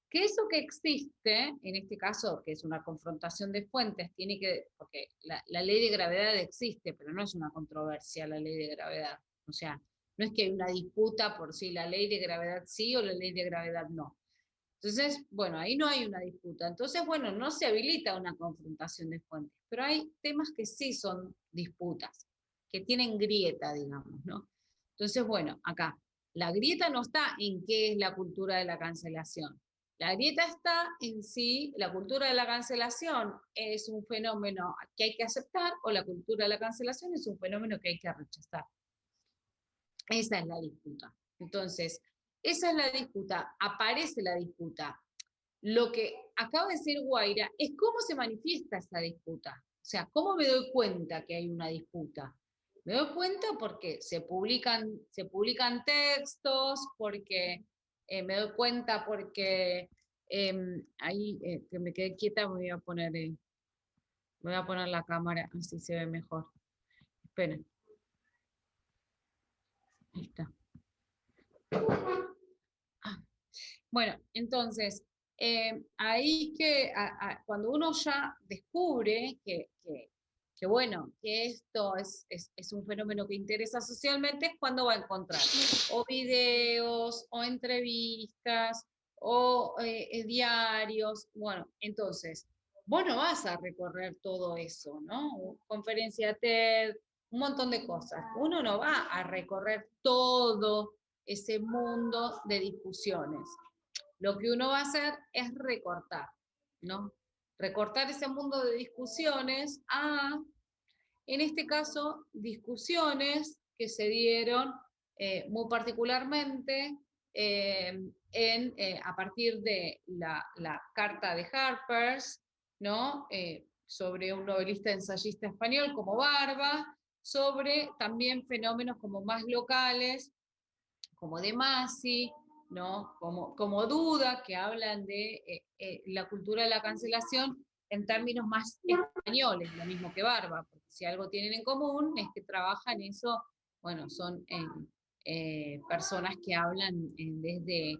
que eso que existe, en este caso, que es una confrontación de fuentes, tiene que, porque la ley de gravedad existe, pero no es una controversia la ley de gravedad. O sea, no es que hay una disputa por si la ley de gravedad sí o la ley de gravedad no. Entonces, bueno, ahí no hay una disputa. Entonces, bueno, no se habilita una confrontación de fuentes, pero hay temas que sí son disputas, que tienen grieta, digamos, ¿no? Entonces, bueno, acá, la grieta no está en qué es la cultura de la cancelación. La grieta está en si la cultura de la cancelación es un fenómeno que hay que aceptar o la cultura de la cancelación es un fenómeno que hay que rechazar. Esa es la disputa. Entonces, esa es la disputa, aparece la disputa. Lo que acaba de decir Guaira es cómo se manifiesta esa disputa. O sea, ¿cómo me doy cuenta que hay una disputa? Me doy cuenta porque se publican textos, porque me doy cuenta porque ahí que me quedé quieta, me voy a poner la cámara, así se ve mejor. Esperen. Ahí está. Bueno, entonces, ahí cuando uno ya descubre que bueno, que esto es un fenómeno que interesa socialmente, es cuando va a encontrar o videos, o entrevistas, o diarios. Bueno, entonces, vos no vas a recorrer todo eso, ¿no? Conferencia TED, un montón de cosas. Uno no va a recorrer todo ese mundo de discusiones. Lo que uno va a hacer es recortar, ¿no? Recortar ese mundo de discusiones a, en este caso, discusiones que se dieron muy particularmente a partir de la carta de Harper's, ¿no? Sobre un novelista ensayista español como Barba, sobre también fenómenos como más locales, como de Masi, ¿no? Como Duda, que hablan de la cultura de la cancelación en términos más españoles, lo mismo que Barba, porque si algo tienen en común es que trabajan eso, bueno, son personas que hablan desde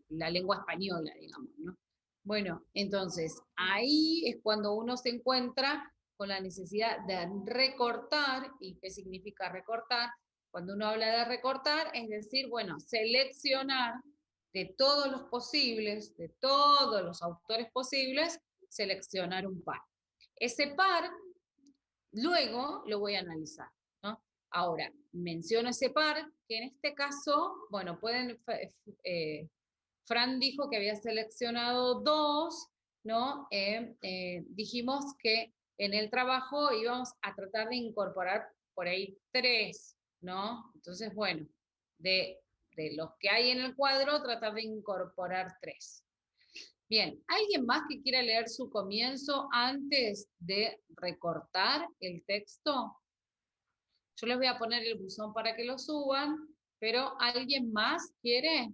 la lengua española, digamos, ¿no? Bueno, entonces, ahí es cuando uno se encuentra con la necesidad de recortar. ¿Y qué significa recortar? Cuando uno habla de recortar, es decir, bueno, seleccionar de todos los posibles, de todos los autores posibles, seleccionar un par. Ese par, luego lo voy a analizar, ¿no? Ahora, menciono ese par, que en este caso, bueno, Fran dijo que había seleccionado 2, ¿no? Dijimos que en el trabajo íbamos a tratar de incorporar por ahí 3, ¿no? Entonces, bueno, de los que hay en el cuadro, tratar de incorporar 3. Bien, ¿alguien más que quiera leer su comienzo antes de recortar el texto? Yo les voy a poner el buzón para que lo suban, pero ¿alguien más quiere?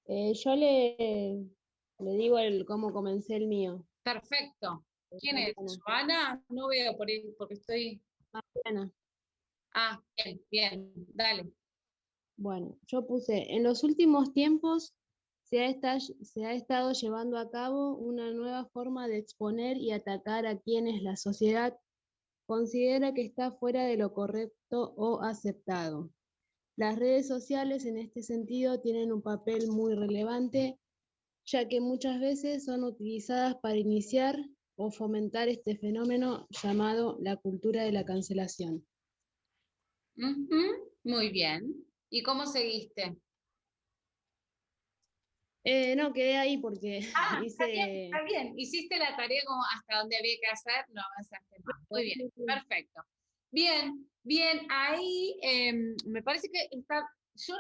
Yo le digo cómo comencé el mío. Perfecto. ¿Quién es? ¿Joana? No veo por ahí, porque estoy... Mariana. Ah, bien, bien, dale. Bueno, yo puse, en los últimos tiempos se ha estado llevando a cabo una nueva forma de exponer y atacar a quienes la sociedad considera que está fuera de lo correcto o aceptado. Las redes sociales en este sentido tienen un papel muy relevante, ya que muchas veces son utilizadas para iniciar o fomentar este fenómeno llamado la cultura de la cancelación. Muy bien. ¿Y cómo seguiste? No, quedé ahí porque Ah, hice... está bien. Hiciste la tarea como hasta donde había que hacer, no avanzaste más. Muy bien, perfecto. Bien, bien, ahí me parece que está, yo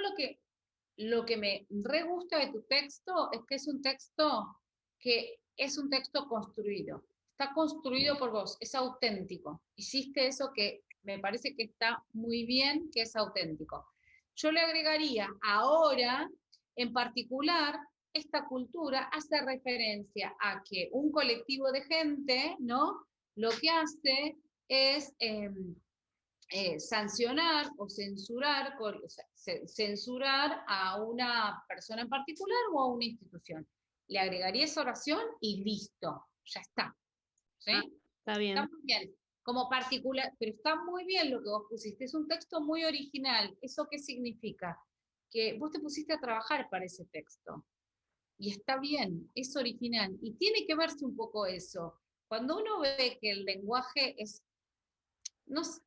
lo que me re gusta de tu texto es que es un texto construido. Está construido por vos, es auténtico. Hiciste eso que me parece que está muy bien, que es auténtico. Yo le agregaría ahora, en particular, esta cultura hace referencia a que un colectivo de gente, ¿no? Lo que hace es sancionar o censurar, o sea, censurar a una persona en particular o a una institución. Le agregaría esa oración y listo, ya está. ¿Sí? Ah, está Está bien. muy bien. Como particular, pero está muy bien lo que vos pusiste. Es un texto muy original. ¿Eso qué significa? Que vos te pusiste a trabajar para ese texto. Y está bien, es original. Y tiene que verse un poco eso. Cuando uno ve que el lenguaje es, no sé,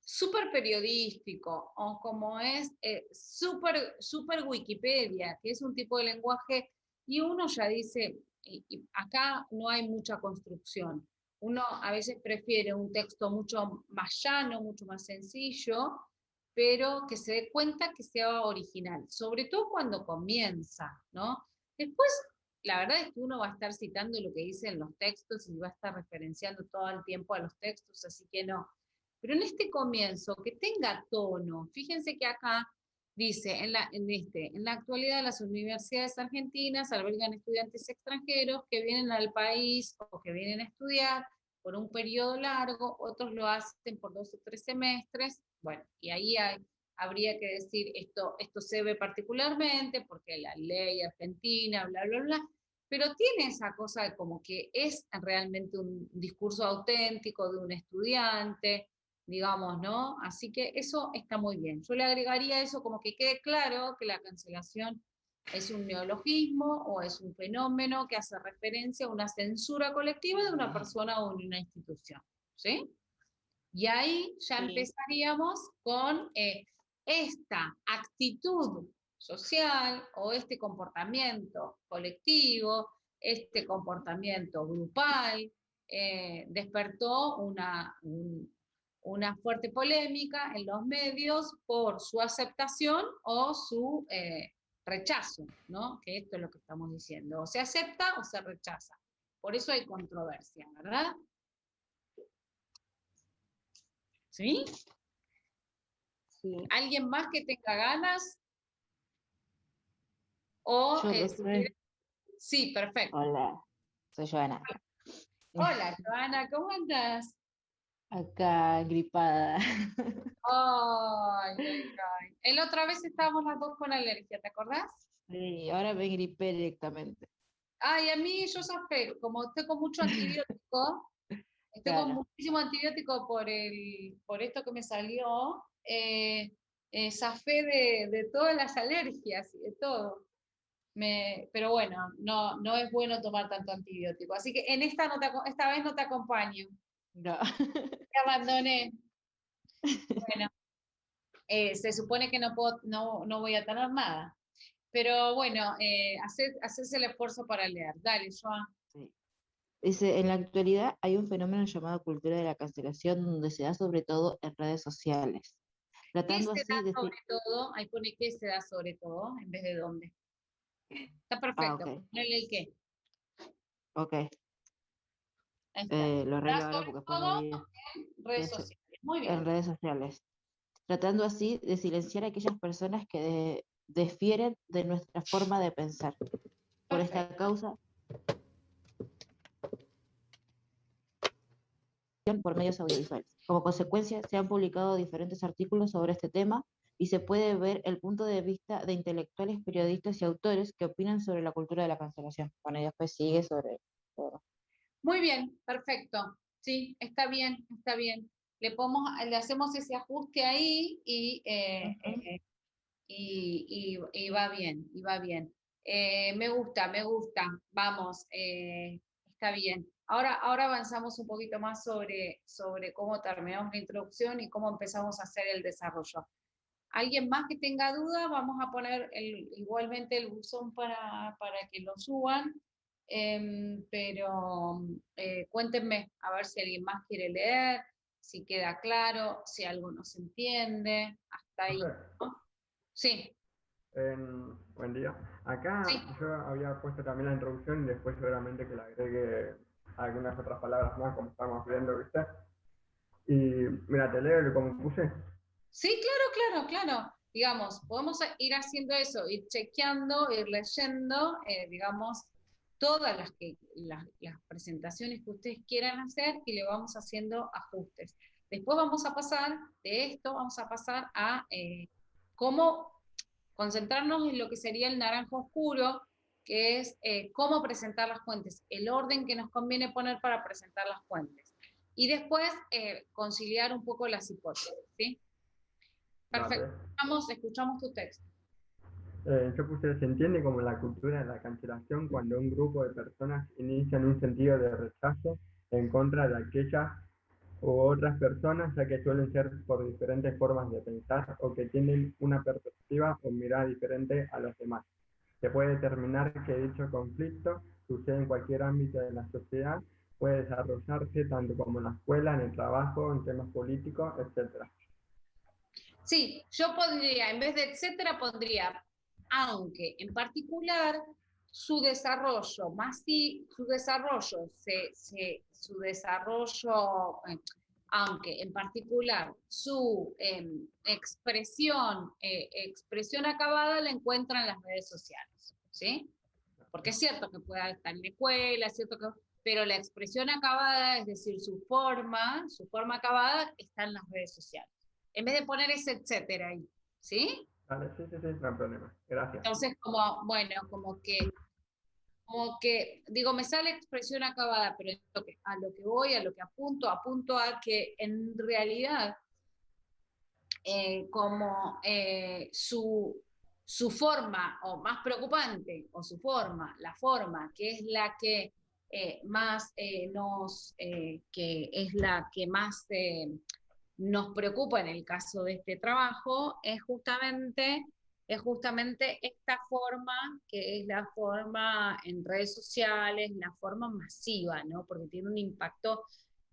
súper periodístico, o como es súper Wikipedia, que es un tipo de lenguaje, y uno ya dice, y acá no hay mucha construcción. Uno a veces prefiere un texto mucho más llano, mucho más sencillo, pero que se dé cuenta que sea original, sobre todo cuando comienza, ¿no? Después, la verdad es que uno va a estar citando lo que dicen los textos y va a estar referenciando todo el tiempo a los textos, así que no. Pero en este comienzo, que tenga tono, fíjense que acá dice, en la actualidad las universidades argentinas albergan estudiantes extranjeros que vienen al país o que vienen a estudiar por un periodo largo, otros lo hacen por 2 o 3 semestres, bueno, y ahí habría que decir esto se ve particularmente porque la ley argentina, bla, bla, bla, pero tiene esa cosa de como que es realmente un discurso auténtico de un estudiante, digamos, ¿no? Así que eso está muy bien. Yo le agregaría eso como que quede claro que la cancelación es un neologismo o es un fenómeno que hace referencia a una censura colectiva de una persona o de una institución, ¿sí? Y ahí ya Sí. empezaríamos con esta actitud social o este comportamiento colectivo, este comportamiento grupal, despertó una fuerte polémica en los medios por su aceptación o su rechazo, ¿no? Que esto es lo que estamos diciendo, o se acepta o se rechaza. Por eso hay controversia, ¿verdad? ¿Sí? Sí. ¿Alguien más que tenga ganas? O Yo, si quiere... Sí, perfecto. Hola, soy Joana. Hola, Joana, ¿cómo andas? Acá gripada. Ay, ay, ay. El otra vez estábamos las dos con alergia, ¿te acordás? Sí, ahora me gripé directamente. Ay, a mí yo zafé, como estoy con mucho antibiótico, estoy con Claro. muchísimo antibiótico por esto que me salió, zafé de todas las alergias y de todo. Pero bueno, no es bueno tomar tanto antibiótico. Así que en esta vez no te acompaño. No. Te abandoné. Bueno, se supone que no voy a tener nada. Pero bueno, haces el esfuerzo para leer. Dale, Joan. Sí. Dice, en la actualidad hay un fenómeno llamado cultura de la cancelación donde se da sobre todo en redes sociales. ¿Qué Tratando se da así de... sobre todo? Ahí pone qué se da sobre todo en vez de dónde. Está Ah, perfecto. ok, Ponele el qué. ok. Ahí está. Lo Se da arreglo ahora sobre porque después me todo olvidé. en redes sociales. Muy En bien. redes sociales. Tratando así de silenciar a aquellas personas que difieren de nuestra forma de pensar. Por esta Perfecto. causa, por medios audiovisuales. Como consecuencia, se han publicado diferentes artículos sobre este tema y se puede ver el punto de vista de intelectuales, periodistas y autores que opinan sobre la cultura de la cancelación. Bueno, y después sigue sobre todo. Muy bien, perfecto. Sí, está bien, está bien. Le hacemos ese ajuste ahí Ujú. y va bien, y va bien. Me gusta, me gusta. Vamos, está bien. Ahora avanzamos un poquito más sobre cómo terminamos la introducción y cómo empezamos a hacer el desarrollo. Alguien más que tenga duda, vamos a poner igualmente el buzón para que lo suban, pero cuéntenme a ver si alguien más quiere leer, si queda claro, si algo no se entiende, hasta ahí, Profe, ¿no? Sí, buen día. Acá sí. yo había puesto también la introducción y después seguramente que le agregue algunas otras palabras más, como estamos viendo, ¿viste? Y mira, te leo como puse. Sí, claro. Digamos, podemos ir haciendo eso, ir chequeando, ir leyendo, digamos, todas las presentaciones que ustedes quieran hacer y le vamos haciendo ajustes. Después vamos a pasar de esto, vamos a pasar a cómo concentrarnos en lo que sería el naranja oscuro, que es cómo presentar las fuentes, el orden que nos conviene poner para presentar las fuentes. Y después conciliar un poco las hipótesis, ¿sí? Perfecto. Vale. Escuchamos tu texto. Yo puse, se entiende como la cultura de la cancelación cuando un grupo de personas inician un sentido de rechazo en contra de aquellas u otras personas, ya que suelen ser por diferentes formas de pensar o que tienen una perspectiva o mirada diferente a los demás. Se puede determinar que dicho conflicto sucede en cualquier ámbito de la sociedad, puede desarrollarse tanto como en la escuela, en el trabajo, en temas políticos, etc. Sí, yo pondría, en vez de etcétera, pondría, aunque en particular su desarrollo, aunque en particular su expresión acabada la encuentra en las redes sociales, ¿sí? Porque es cierto que puede estar en la escuela, es cierto que, pero la expresión acabada, es decir, su forma acabada, está en las redes sociales. En vez de poner ese etcétera ahí, ¿sí? Vale, sí, no hay problema. Gracias. Entonces, como que, digo, me sale expresión acabada, pero a lo que voy, a lo que apunto a que en realidad, su forma, o más preocupante, o la forma, que es la que más que es la que más nos preocupa en el caso de este trabajo, es justamente esta forma, que es la forma en redes sociales, la forma masiva, ¿no? Porque tiene un impacto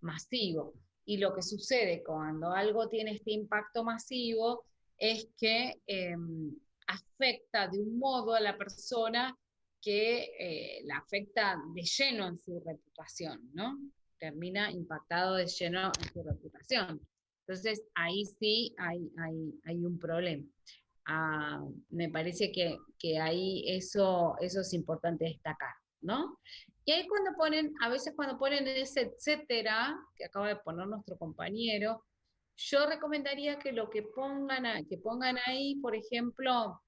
masivo. Y lo que sucede cuando algo tiene este impacto masivo es que afecta de un modo a la persona que la afecta de lleno en su reputación, ¿no? Termina impactado de lleno en su reputación. Entonces, ahí sí hay un problema. Me parece que ahí eso es importante destacar, ¿no? Y ahí a veces cuando ponen ese etcétera, que acaba de poner nuestro compañero, yo recomendaría que lo que pongan ahí, por ejemplo,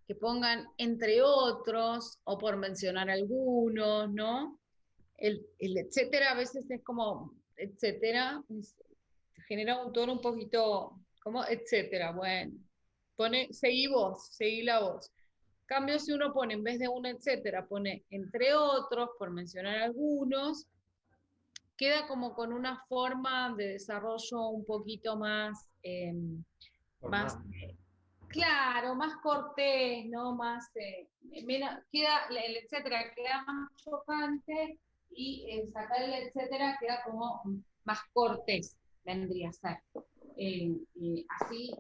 que pongan entre otros, o por mencionar algunos, ¿no? El etcétera a veces es como, etcétera, genera un tono un poquito, como etcétera, bueno, seguí la voz. Cambio, si uno pone, en vez de un etcétera, pone entre otros, por mencionar algunos, queda como con una forma de desarrollo un poquito más, más claro, más cortés, ¿no? Más, queda, el etcétera queda más chocante y sacar el etcétera queda como más cortés, vendría a ser. Así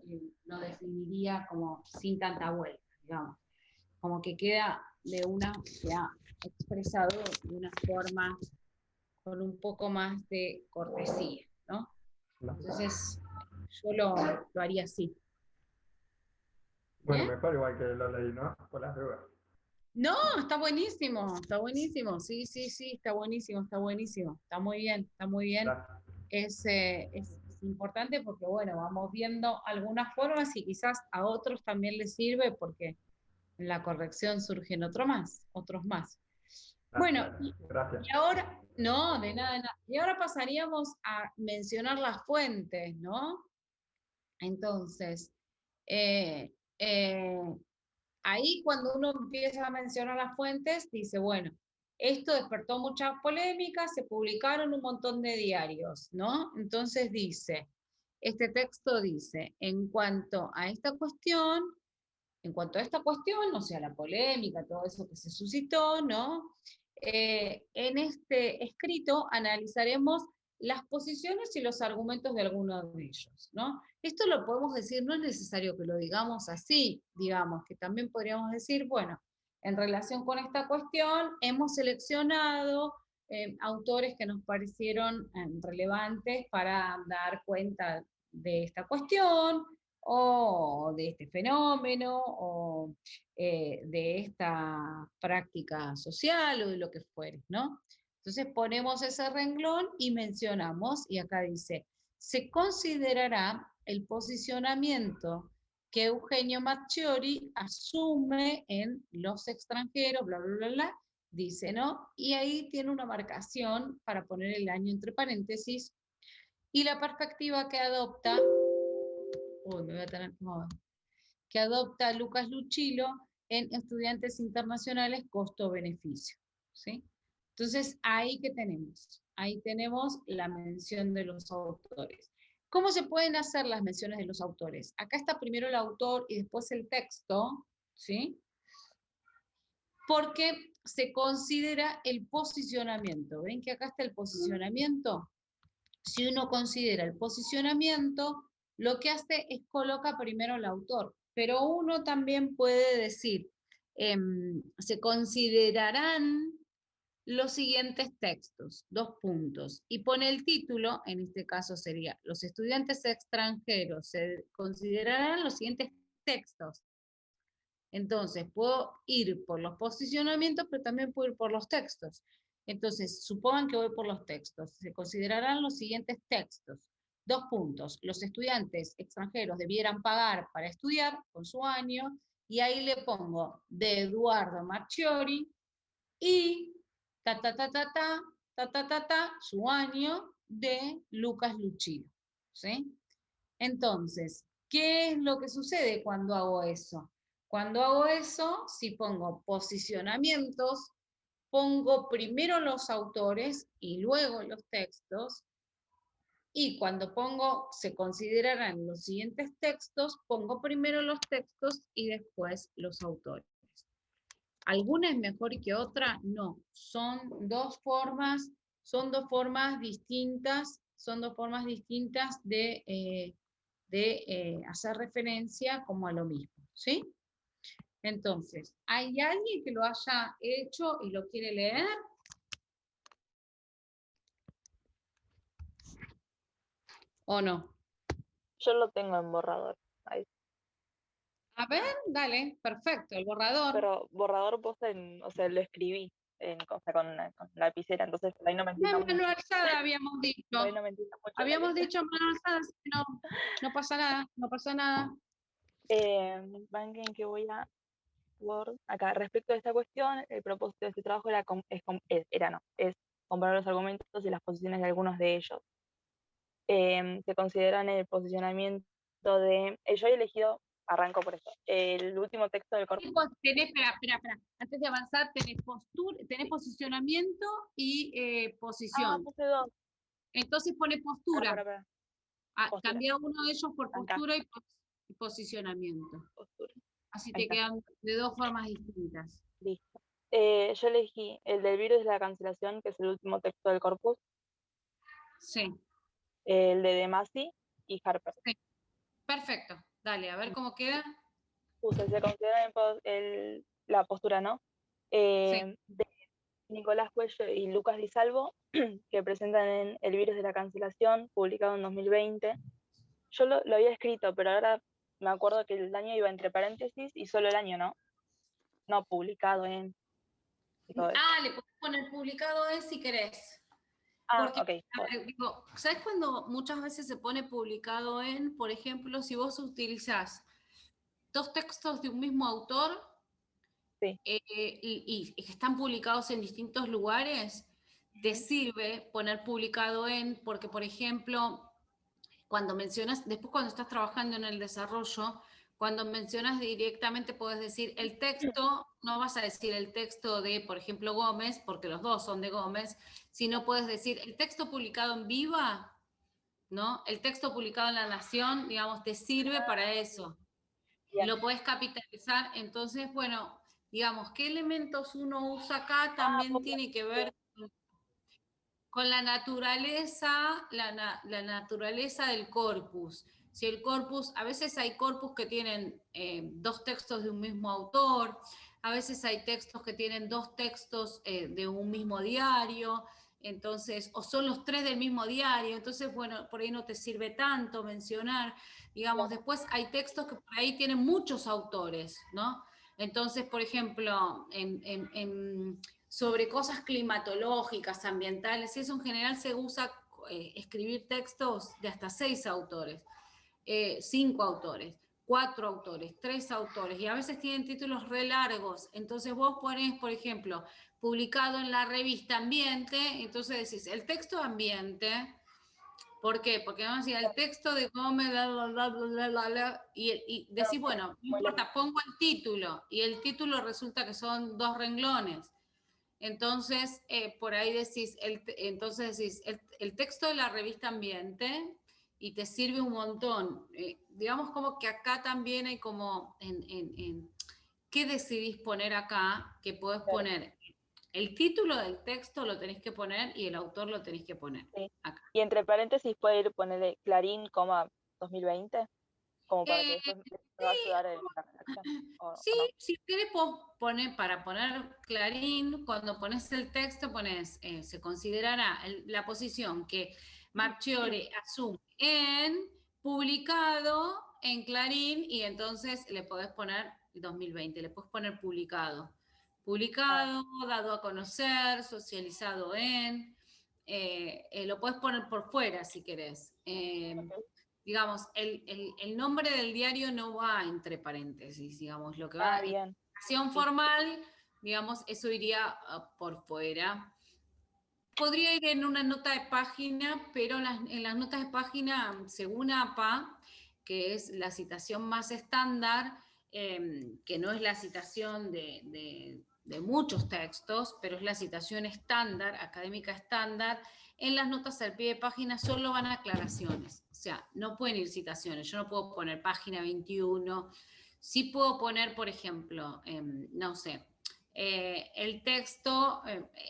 lo definiría como sin tanta vuelta, digamos. Como que queda expresado de una forma con un poco más de cortesía, ¿no? Entonces, yo lo haría así. Bueno, mejor igual que lo leí, ¿no? Por las dudas. No, está buenísimo, sí, está buenísimo, está muy bien, Gracias. es importante porque, bueno, vamos viendo algunas formas y quizás a otros también les sirve porque en la corrección surgen otros más. Bueno, Gracias. y ahora, no, de nada, y ahora pasaríamos a mencionar las fuentes, ¿no? Entonces, eh, eh, ahí cuando uno empieza a mencionar las fuentes, dice, bueno, esto despertó muchas polémicas, se publicaron un montón de diarios, ¿no? Entonces dice, Este texto dice, en cuanto a esta cuestión, o sea, la polémica, todo eso que se suscitó, ¿no? En este escrito analizaremos las posiciones y los argumentos de algunos de ellos, ¿no? Esto lo podemos decir, no es necesario que lo digamos así, digamos, que también podríamos decir, bueno, en relación con esta cuestión, hemos seleccionado autores que nos parecieron relevantes para dar cuenta de esta cuestión, o de este fenómeno, o de esta práctica social, o de lo que fuere, ¿no? Entonces ponemos ese renglón y mencionamos, y acá dice, se considerará el posicionamiento que Eugenio Marchiori asume en los extranjeros, bla, bla, bla, bla, dice, ¿no? Y ahí tiene una marcación para poner el año entre paréntesis, y la perspectiva que adopta, que adopta Lucas Luchilo en Estudiantes Internacionales Costo-Beneficio, ¿sí? Entonces, ahí que tenemos, ahí tenemos la mención de los autores. ¿Cómo se pueden hacer las menciones de los autores? Acá está primero el autor y después el texto, ¿sí? Porque se considera el posicionamiento. ¿Ven que acá está el posicionamiento? Si uno considera el posicionamiento, lo que hace es coloca primero el autor, pero uno también puede decir, se considerarán los siguientes textos, 2 puntos, y pone el título, en este caso sería, los estudiantes extranjeros se considerarán los siguientes textos. Entonces, puedo ir por los posicionamientos, pero también puedo ir por los textos. Entonces, supongan que voy por los textos. Se considerarán los siguientes textos. 2 puntos. Los estudiantes extranjeros debieran pagar para estudiar con su año, y ahí le pongo de Eduardo Marchiori y su año de Lucas Luchilo, ¿sí? Entonces, ¿qué es lo que sucede cuando hago eso? Cuando hago eso, si pongo posicionamientos, pongo primero los autores y luego los textos, y cuando pongo se considerarán los siguientes textos, pongo primero los textos y después los autores. ¿Alguna es mejor que otra? No, son dos formas distintas, de hacer referencia como a lo mismo, ¿sí? Entonces, ¿hay alguien que lo haya hecho y lo quiere leer? ¿O no? Yo lo tengo en borrador. Ahí. A ver, dale, perfecto, el borrador. Pero borrador posta o sea, lo escribí con lapicera, entonces por ahí no me entiendo mucho. Mano alzada habíamos dicho. Por ahí no me entiendo mucho. Habíamos dicho mano alzada, así que no pasa nada, no pasa nada. Banquen que voy a Word. Acá, respecto a esta cuestión, el propósito de este trabajo es comparar los argumentos y las posiciones de algunos de ellos. Se consideran el posicionamiento de... yo he elegido, arranco por esto, el último texto del corpus. Espera. Antes de avanzar, tenés posicionamiento y posición. Puse 2. Entonces pone postura. Para. Postura. Cambia uno de ellos por Acá. postura y posicionamiento. Postura. Así Ahí te está. quedan de 2 formas distintas. Listo. Yo elegí el del virus de la cancelación, que es el último texto del corpus. Sí. El de Masi y Harper. Sí. Perfecto. Dale, a ver cómo queda. Se considera la postura, ¿no? De Nicolás Cuello y Lucas Di Salvo, que presentan en El virus de la cancelación, publicado en 2020. Yo lo había escrito, pero ahora me acuerdo que el año iba entre paréntesis y solo el año, ¿no? No publicado en... Le podés poner publicado en si querés. Porque, ok. ¿sabes cuando muchas veces se pone publicado en, por ejemplo, si vos utilizás 2 textos de un mismo autor, sí. y que están publicados en distintos lugares, te sirve poner publicado en, porque, por ejemplo, cuando mencionas, después cuando estás trabajando en el desarrollo, cuando mencionas directamente puedes decir el texto, no vas a decir el texto de, por ejemplo, Gómez, porque los dos son de Gómez, sino puedes decir el texto publicado en Viva, ¿no? El texto publicado en La Nación, digamos, te sirve para eso. Bien. Lo podés capitalizar. Entonces, bueno, digamos, ¿qué elementos uno usa acá? También tiene que ver con la naturaleza, la naturaleza del corpus. Si el corpus, a veces hay corpus que tienen dos textos de un mismo autor, a veces hay textos que tienen dos textos de un mismo diario, entonces, o son los tres del mismo diario, entonces, bueno, por ahí no te sirve tanto mencionar, digamos, después hay textos que por ahí tienen muchos autores, ¿no? Entonces, por ejemplo, sobre cosas climatológicas, ambientales, y eso en general se usa escribir textos de hasta 6 autores, 5 autores, 4 autores, 3 autores, y a veces tienen títulos re largos, entonces vos ponés, por ejemplo, publicado en la revista Ambiente, entonces decís, el texto Ambiente, ¿por qué? Porque vamos a decir, el texto de cómo y decís, bueno, no importa, pongo el título, y el título resulta que son 2 renglones. Entonces, por ahí decís, el texto de la revista Ambiente y te sirve un montón. Digamos como que acá también hay como, ¿qué decidís poner acá? Que podés poner el título del texto lo tenés que poner y el autor lo tenés que poner Sí. acá. Y entre paréntesis puede ir ponerle Clarín, 2020, como para que después me va a ayudar en la redacción. Sí, ¿O no? si querés poner, para poner Clarín, cuando pones el texto pones, se considerará la posición que Marchiori asume en publicado en Clarín y entonces le podés poner 2020, le podés poner publicado. Publicado, dado a conocer, socializado en, lo podés poner por fuera si querés. Digamos, el nombre del diario no va entre paréntesis, digamos, lo que va en Bien. acción formal, digamos, eso iría por fuera. Podría ir en una nota de página, pero en las notas de página, según APA, que es la citación más estándar, que no es la citación de muchos textos, pero es la citación estándar, académica estándar, en las notas al pie de página solo van aclaraciones, o sea, no pueden ir citaciones, yo no puedo poner página 21, sí puedo poner, por ejemplo, no sé, el texto,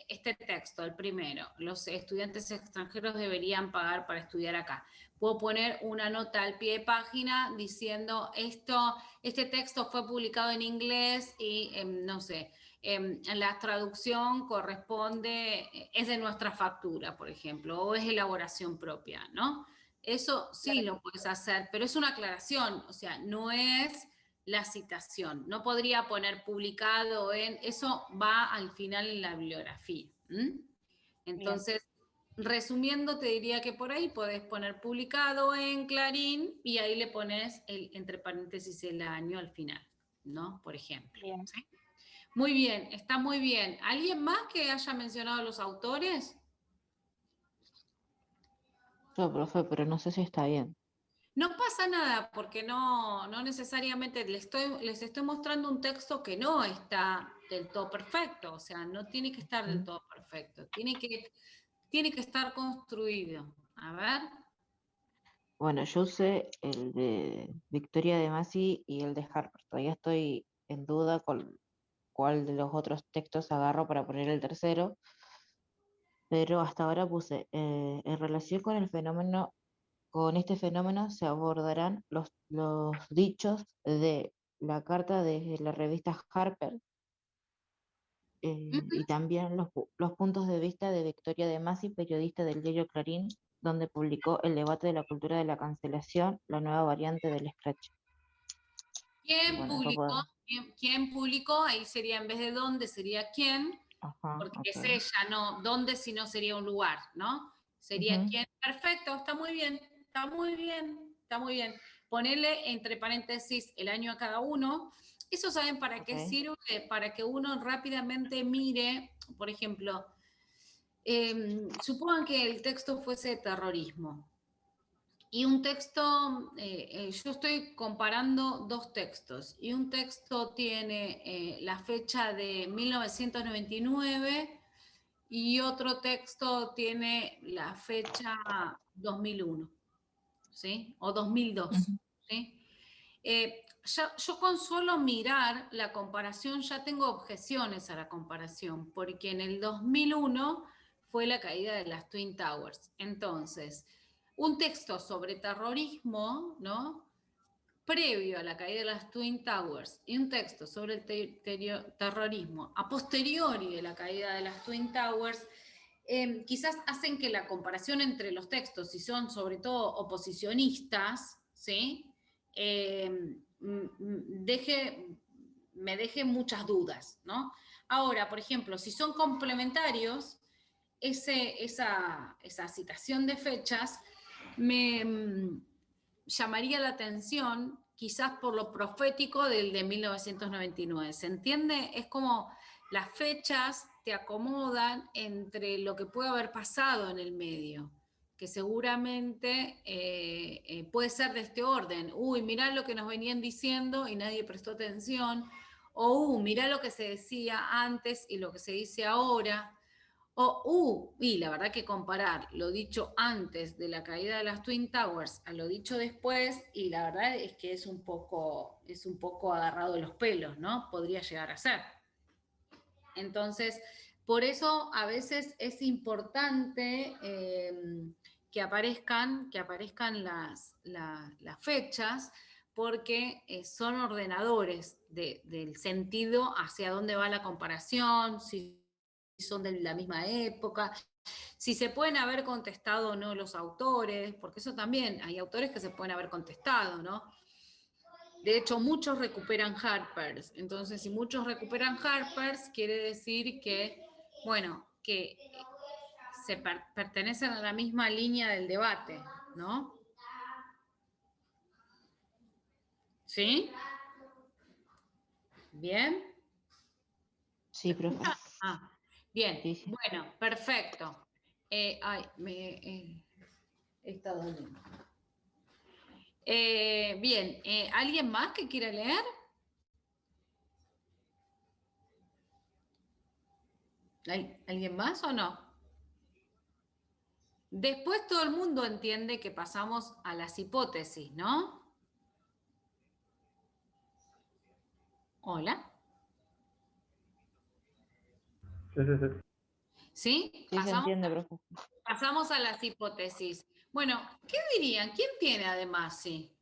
este texto, el primero, los estudiantes extranjeros deberían pagar para estudiar acá. Puedo poner una nota al pie de página diciendo este texto fue publicado en inglés y no sé, la traducción corresponde, es de nuestra factura, por ejemplo, o es elaboración propia, ¿no? Eso sí lo puedes hacer, pero es una aclaración, o sea, no es la citación. No podría poner publicado en, eso va al final en la bibliografía. Entonces, resumiendo, te diría que por ahí podés poner publicado en Clarín y ahí le pones entre paréntesis el año al final, ¿no? Por ejemplo. Bien. ¿Sí? Muy bien, está muy bien. ¿Alguien más que haya mencionado los autores? Yo, profe, pero no sé si está bien. No pasa nada porque no necesariamente les estoy mostrando un texto que no está del todo perfecto, o sea, no tiene que estar del todo perfecto, tiene que estar construido. A ver. Bueno, yo usé el de Victoria de Masi y el de Harper. Todavía estoy en duda con cuál de los otros textos agarro para poner el tercero, pero hasta ahora puse, en relación con el fenómeno, con este fenómeno se abordarán los dichos de la carta de la revista Harper, y también los puntos de vista de Victoria de Masi, periodista del diario Clarín, donde publicó el debate de la cultura de la cancelación, la nueva variante del Scratch. ¿Quién Bueno, después publicó? ¿Quién publicó? Ahí sería en vez de dónde, sería quién, ajá, porque es ok. ella, no, dónde si no sería un lugar, ¿no? Sería Ujú. quién. Perfecto, está muy bien, está muy bien, está muy bien. Ponerle entre paréntesis el año a cada uno. ¿Eso saben para qué Ok. sirve? Para que uno rápidamente mire, por ejemplo, supongan que el texto fuese de terrorismo. Y un texto, yo estoy comparando dos textos, y un texto tiene la fecha de 1999 y otro texto tiene la fecha 2001. ¿sí? O 2002, ¿sí? Yo con solo mirar la comparación ya tengo objeciones a la comparación, porque en el 2001 fue la caída de las Twin Towers. Entonces, un texto sobre terrorismo, ¿no?, previo a la caída de las Twin Towers y un texto sobre el terrorismo a posteriori de la caída de las Twin Towers, quizás hacen que la comparación entre los textos, si son sobre todo oposicionistas, ¿sí?, me deje muchas dudas, ¿no? Ahora, por ejemplo, si son complementarios, esa citación de fechas me llamaría la atención quizás por lo profético del de 1999. ¿Se entiende? Es como las fechas te acomodan entre lo que puede haber pasado en el medio, que seguramente puede ser de este orden. Uy, mirá lo que nos venían diciendo y nadie prestó atención. O, mirá lo que se decía antes y lo que se dice ahora. Y la verdad que comparar lo dicho antes de la caída de las Twin Towers a lo dicho después, y la verdad es que es un poco agarrado de los pelos, ¿no? Podría llegar a ser. Entonces, por eso a veces es importante que aparezcan las fechas, porque son ordenadores del sentido hacia dónde va la comparación, si son de la misma época, si se pueden haber contestado o no los autores, porque eso también, hay autores que se pueden haber contestado, ¿no? De hecho, muchos recuperan Harper's. Entonces, si muchos recuperan Harper's, quiere decir que, bueno, que se pertenecen a la misma línea del debate, ¿no? ¿Sí? ¿Bien? Sí, profe. Bien, Sí, sí. bueno, perfecto. He estado leyendo. Bien, ¿alguien más que quiera leer? ¿Alguien más o no? Después todo el mundo entiende que pasamos a las hipótesis, ¿no? ¿Hola? Sí. ¿Sí? Sí, se entiende, profe. Pasamos a las hipótesis. Bueno, ¿qué dirían? ¿Quién tiene además sí?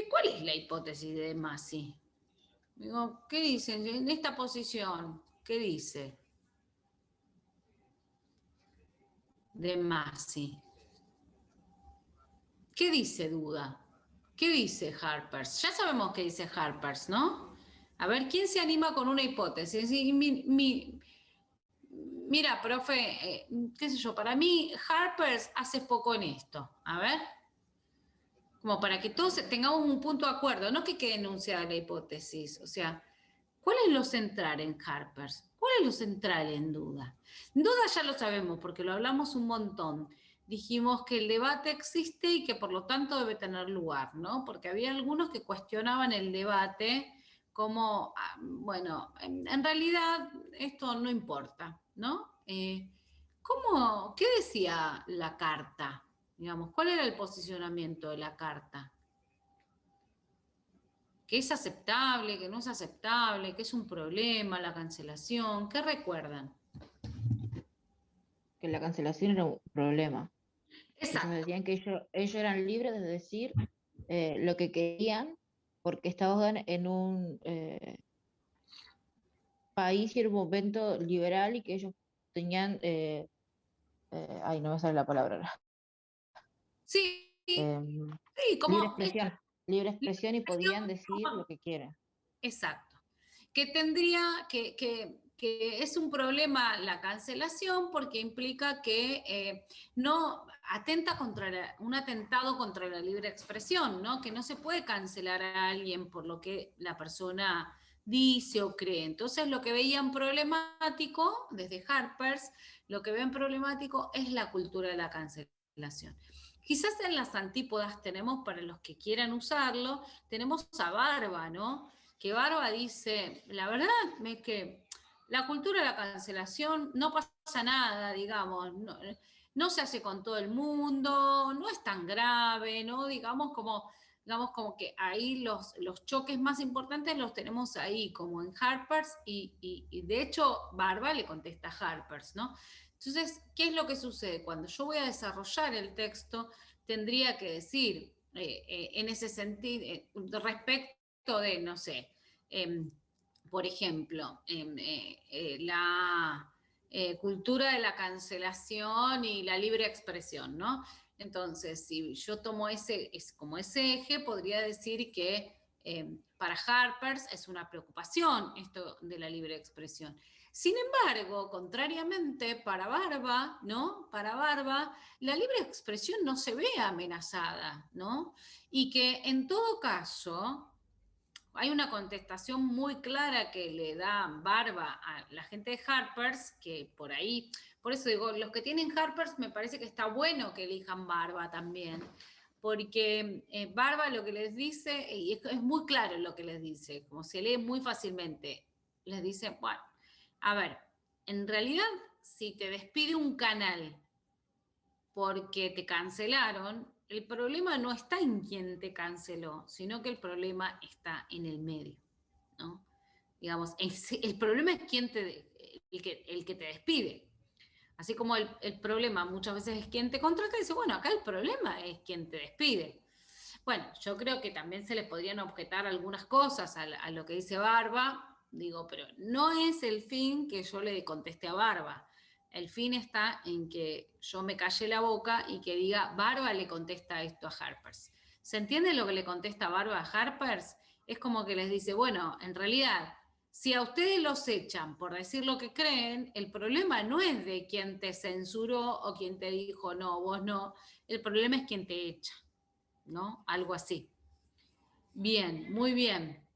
¿Cuál es la hipótesis de Masi? Digo, ¿qué dicen? En esta posición, ¿qué dice? De Masi. ¿Qué dice Duda? ¿Qué dice Harper's? Ya sabemos qué dice Harper's, ¿no? A ver, ¿quién se anima con una hipótesis? Mira, profe, qué sé yo, para mí Harper's hace foco en esto. A ver. Como para que todos tengamos un punto de acuerdo, no que quede enunciada la hipótesis. O sea, ¿cuál es lo central en Harper's? ¿Cuál es lo central en Duda? En Duda ya lo sabemos porque lo hablamos un montón. Dijimos que el debate existe y que por lo tanto debe tener lugar, ¿no? Porque había algunos que cuestionaban el debate como, bueno, en realidad esto no importa, ¿no? ¿Qué decía la carta? Digamos, ¿cuál era el posicionamiento de la carta? ¿Que es aceptable, que no es aceptable, que es un problema la cancelación? ¿Qué recuerdan? Que la cancelación era un problema. Exacto. Ellos decían que ellos eran libres de decir lo que querían porque estaban en un país y en un momento liberal y que ellos tenían, ay, no me sale la palabra ahora. Sí, sí, como libre expresión y podían decir lo que quieran. Exacto. Que tendría que es un problema la cancelación porque implica que no atenta contra un atentado contra la libre expresión, ¿no? Que no se puede cancelar a alguien por lo que la persona dice o cree. Entonces lo que veían problemático, desde Harper's, lo que ven problemático es la cultura de la cancelación. Quizás en las antípodas tenemos, para los que quieran usarlo, tenemos a Barba, ¿no? Que Barba dice, la verdad es que la cultura de la cancelación no pasa nada, digamos, no se hace con todo el mundo, no es tan grave, ¿no? Digamos como que ahí los choques más importantes los tenemos ahí, como en Harper's, y de hecho Barba le contesta a Harper's, ¿no? Entonces, ¿qué es lo que sucede? Cuando yo voy a desarrollar el texto, tendría que decir, en ese sentido, respecto de, no sé, por ejemplo, la cultura de la cancelación y la libre expresión, ¿no? Entonces, si yo tomo como ese eje, podría decir que para Harper's es una preocupación esto de la libre expresión. Sin embargo, contrariamente, para Barba, ¿no? Para Barba, la libre expresión no se ve amenazada, ¿no? Y que en todo caso, hay una contestación muy clara que le da Barba a la gente de Harper's, que por ahí, por eso digo, los que tienen Harper's me parece que está bueno que elijan Barba también, porque Barba lo que les dice, y es muy claro lo que les dice, como se lee muy fácilmente, les dice, bueno, a ver, en realidad, si te despide un canal porque te cancelaron, el problema no está en quien te canceló, sino que el problema está en el medio, ¿no? Digamos, el problema es el que te despide. Así como el problema muchas veces es quien te contrata, y dice, bueno, acá el problema es quien te despide. Bueno, yo creo que también se les podrían objetar algunas cosas a lo que dice Barba, digo, pero no es el fin que yo le conteste a Barba. El fin está en que yo me calle la boca y que diga, Barba le contesta esto a Harper's. ¿Se entiende lo que le contesta Barba a Harper's? Es como que les dice, bueno, en realidad, si a ustedes los echan por decir lo que creen, el problema no es de quien te censuró o quien te dijo, no, vos no, el problema es quien te echa, ¿no? Algo así. Bien, muy bien.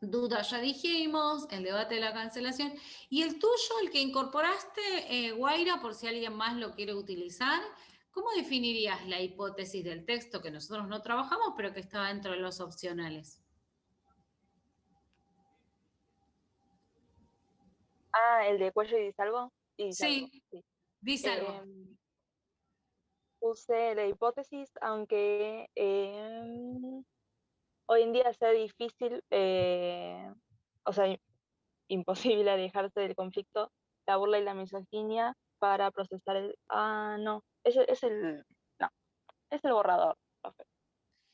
Duda ya dijimos, el debate de la cancelación. ¿Y el tuyo, el que incorporaste, Guaira, por si alguien más lo quiere utilizar? ¿Cómo definirías la hipótesis del texto que nosotros no trabajamos, pero que está dentro de los opcionales? Ah, el de cuello y salvo. Sí, Sí. dice algo. Puse la hipótesis, aunque hoy en día sea difícil, o sea, imposible alejarse del conflicto, la burla y la misoginia para procesar el... Ah, no, no, es el borrador, profe.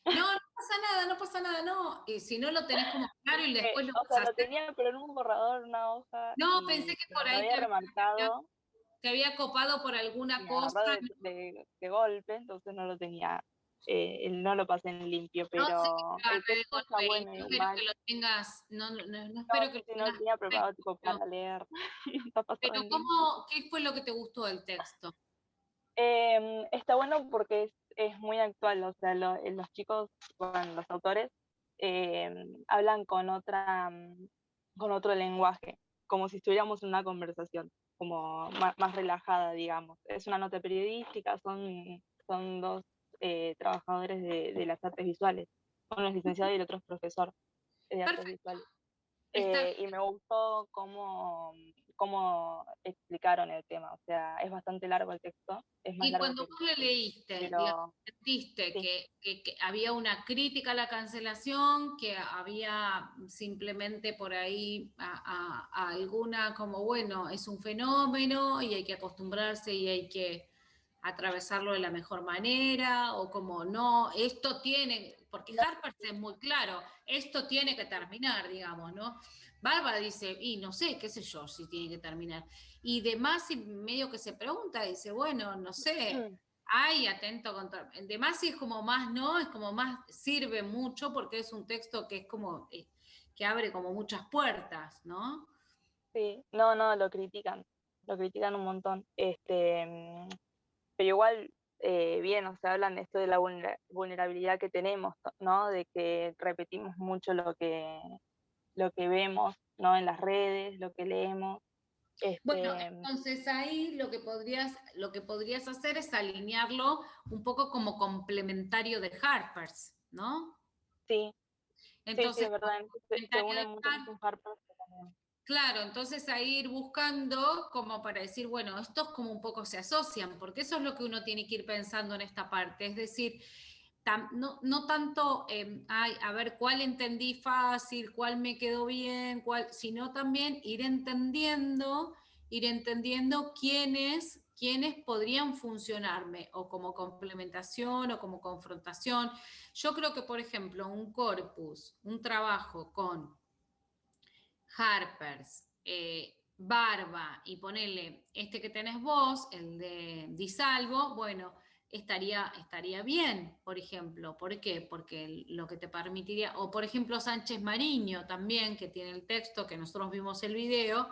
No, no pasa nada, no pasa nada, no. Y si no lo tenés como claro y después lo O vas sea, a lo hacer. tenía, pero en un borrador, una hoja, No, pensé y que por como lo ahí había remarcado, te había copado por alguna me cosa. agarró de golpe, entonces no lo tenía, no lo pasé en limpio, No sé pero que te el agarré de texto está golpe y bueno no espero igual. que lo tengas, no No, espero que sí, lo sí, no lo tengas tenía preparado perfecto, tipo para leer, está pasado pero en limpio. ¿qué fue lo que te gustó del texto? Está bueno porque es muy actual, o sea, los chicos, bueno, los autores, hablan con otro lenguaje, como si estuviéramos en una conversación, como más relajada, digamos. Es una nota periodística, son dos trabajadores de las artes visuales, uno es licenciado y el otro es profesor de artes Perfecto, visuales. está. Y me gustó cómo explicaron el tema. O sea, es bastante largo el texto, es más Y largo cuando que vos lo leíste, digamos, pero sentiste sí. que había una crítica a la cancelación, que había simplemente por ahí a alguna como, bueno, es un fenómeno y hay que acostumbrarse y hay que atravesarlo de la mejor manera, o como no, esto tiene, porque Harper es muy claro, esto tiene que terminar, digamos, ¿no? Bárbara dice, y no sé, qué sé yo, si tiene que terminar. Y demás, y medio que se pregunta, dice, bueno, no sé, hay atento contra. Demás, y es como más, ¿no? Es como más, sirve mucho porque es un texto que es como, que abre como muchas puertas, ¿no? Sí, no, lo critican un montón. Pero igual, bien, o sea, hablan de esto de la vulnerabilidad que tenemos, ¿no? De que repetimos mucho lo que vemos, ¿no? En las redes, lo que leemos. Bueno, entonces ahí lo que podrías hacer es alinearlo un poco como complementario de Harper's, ¿no? Sí, sí, Entonces, es verdad, como se complementario une de mucho más Harper's, con Harper que también. Claro, entonces ahí ir buscando como para decir, bueno, estos como un poco se asocian, porque eso es lo que uno tiene que ir pensando en esta parte, es decir, no tanto, ay, a ver cuál entendí fácil, cuál me quedó bien, sino también ir entendiendo quiénes podrían funcionarme, o como complementación o como confrontación. Yo creo que, por ejemplo, un corpus, un trabajo con Harpers, Barba y ponele este que tenés vos, el de Disalvo, bueno, estaría bien, por ejemplo. ¿Por qué? Porque lo que te permitiría, o por ejemplo Sánchez Mariño también, que tiene el texto, que nosotros vimos el video,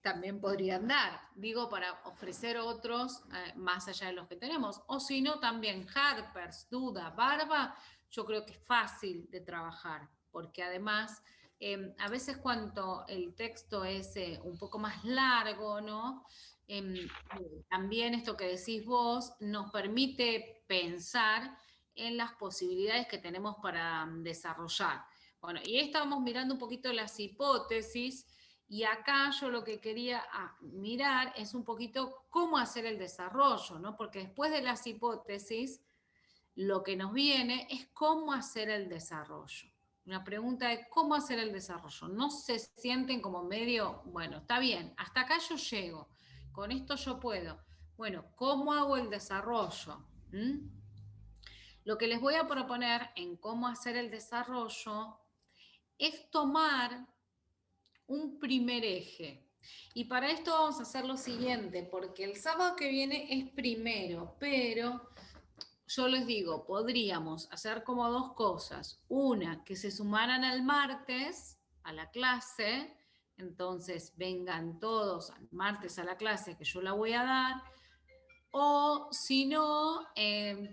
también podrían dar, digo, para ofrecer otros más allá de los que tenemos. O si no, también Harpers, Duda, Barba, yo creo que es fácil de trabajar, porque además a veces cuando el texto es un poco más largo, ¿no? También esto que decís vos nos permite pensar en las posibilidades que tenemos para desarrollar. Bueno, y estábamos mirando un poquito las hipótesis, y acá yo lo que quería mirar es un poquito cómo hacer el desarrollo, ¿no? Porque después de las hipótesis, lo que nos viene es cómo hacer el desarrollo. Una pregunta de cómo hacer el desarrollo. No se sienten como medio, bueno, está bien, hasta acá yo llego, con esto yo puedo. Bueno, ¿cómo hago el desarrollo? Lo que les voy a proponer en cómo hacer el desarrollo es tomar un primer eje. Y para esto vamos a hacer lo siguiente, porque el sábado que viene es primero, pero yo les digo, podríamos hacer como dos cosas. Una, que se sumaran al martes a la clase, entonces vengan todos al martes a la clase que yo la voy a dar, o si no,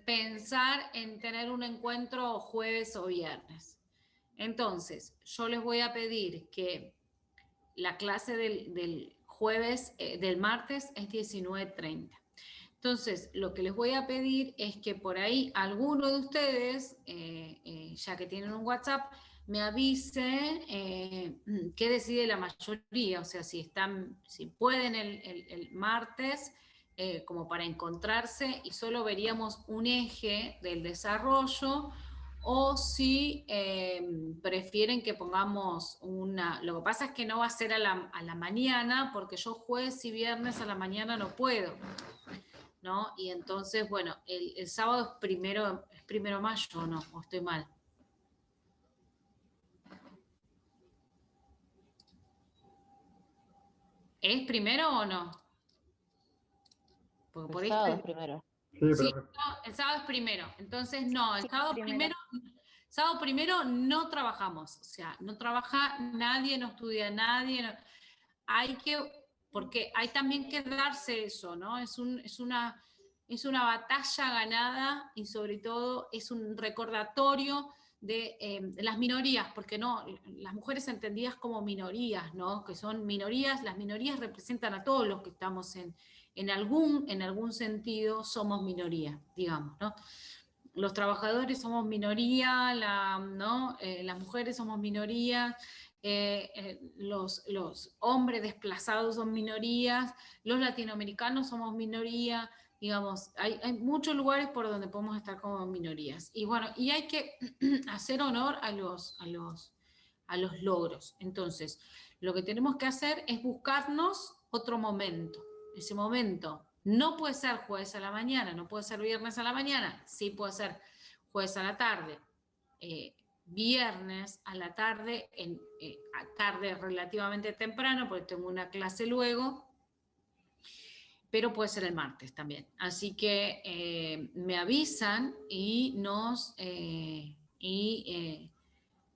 pensar en tener un encuentro jueves o viernes. Entonces, yo les voy a pedir que la clase del jueves, del martes es 19:30. Entonces, lo que les voy a pedir es que por ahí alguno de ustedes, ya que tienen un WhatsApp, me avise qué decide la mayoría, o sea, si pueden el martes, como para encontrarse y solo veríamos un eje del desarrollo, o si prefieren que pongamos lo que pasa es que no va a ser a la mañana, porque yo jueves y viernes a la mañana no puedo, ¿no? Y entonces, bueno, el sábado es primero mayo, ¿o no? ¿O estoy mal? ¿Es primero o no? Porque por El sábado es primero. Sí, no, el sábado es primero. Entonces, no, el Sí, sábado primero no trabajamos. O sea, no trabaja nadie, no estudia nadie. Porque hay también que darse eso, ¿no? Es una batalla ganada, y sobre todo es un recordatorio de las minorías, porque no, las mujeres entendidas como minorías, ¿no? Que son minorías, las minorías representan a todos los que estamos en algún sentido somos minoría, digamos, ¿no? Los trabajadores somos minoría, ¿no? Las mujeres somos minoría, los hombres desplazados son minorías, los latinoamericanos somos minoría, digamos, hay muchos lugares por donde podemos estar como minorías. Y bueno, y hay que hacer honor a los logros. Entonces, lo que tenemos que hacer es buscarnos otro momento. Ese momento no puede ser jueves a la mañana, no puede ser viernes a la mañana, sí puede ser jueves a la tarde, viernes a la tarde, tarde relativamente temprano, porque tengo una clase luego, pero puede ser el martes también. Así que me avisan y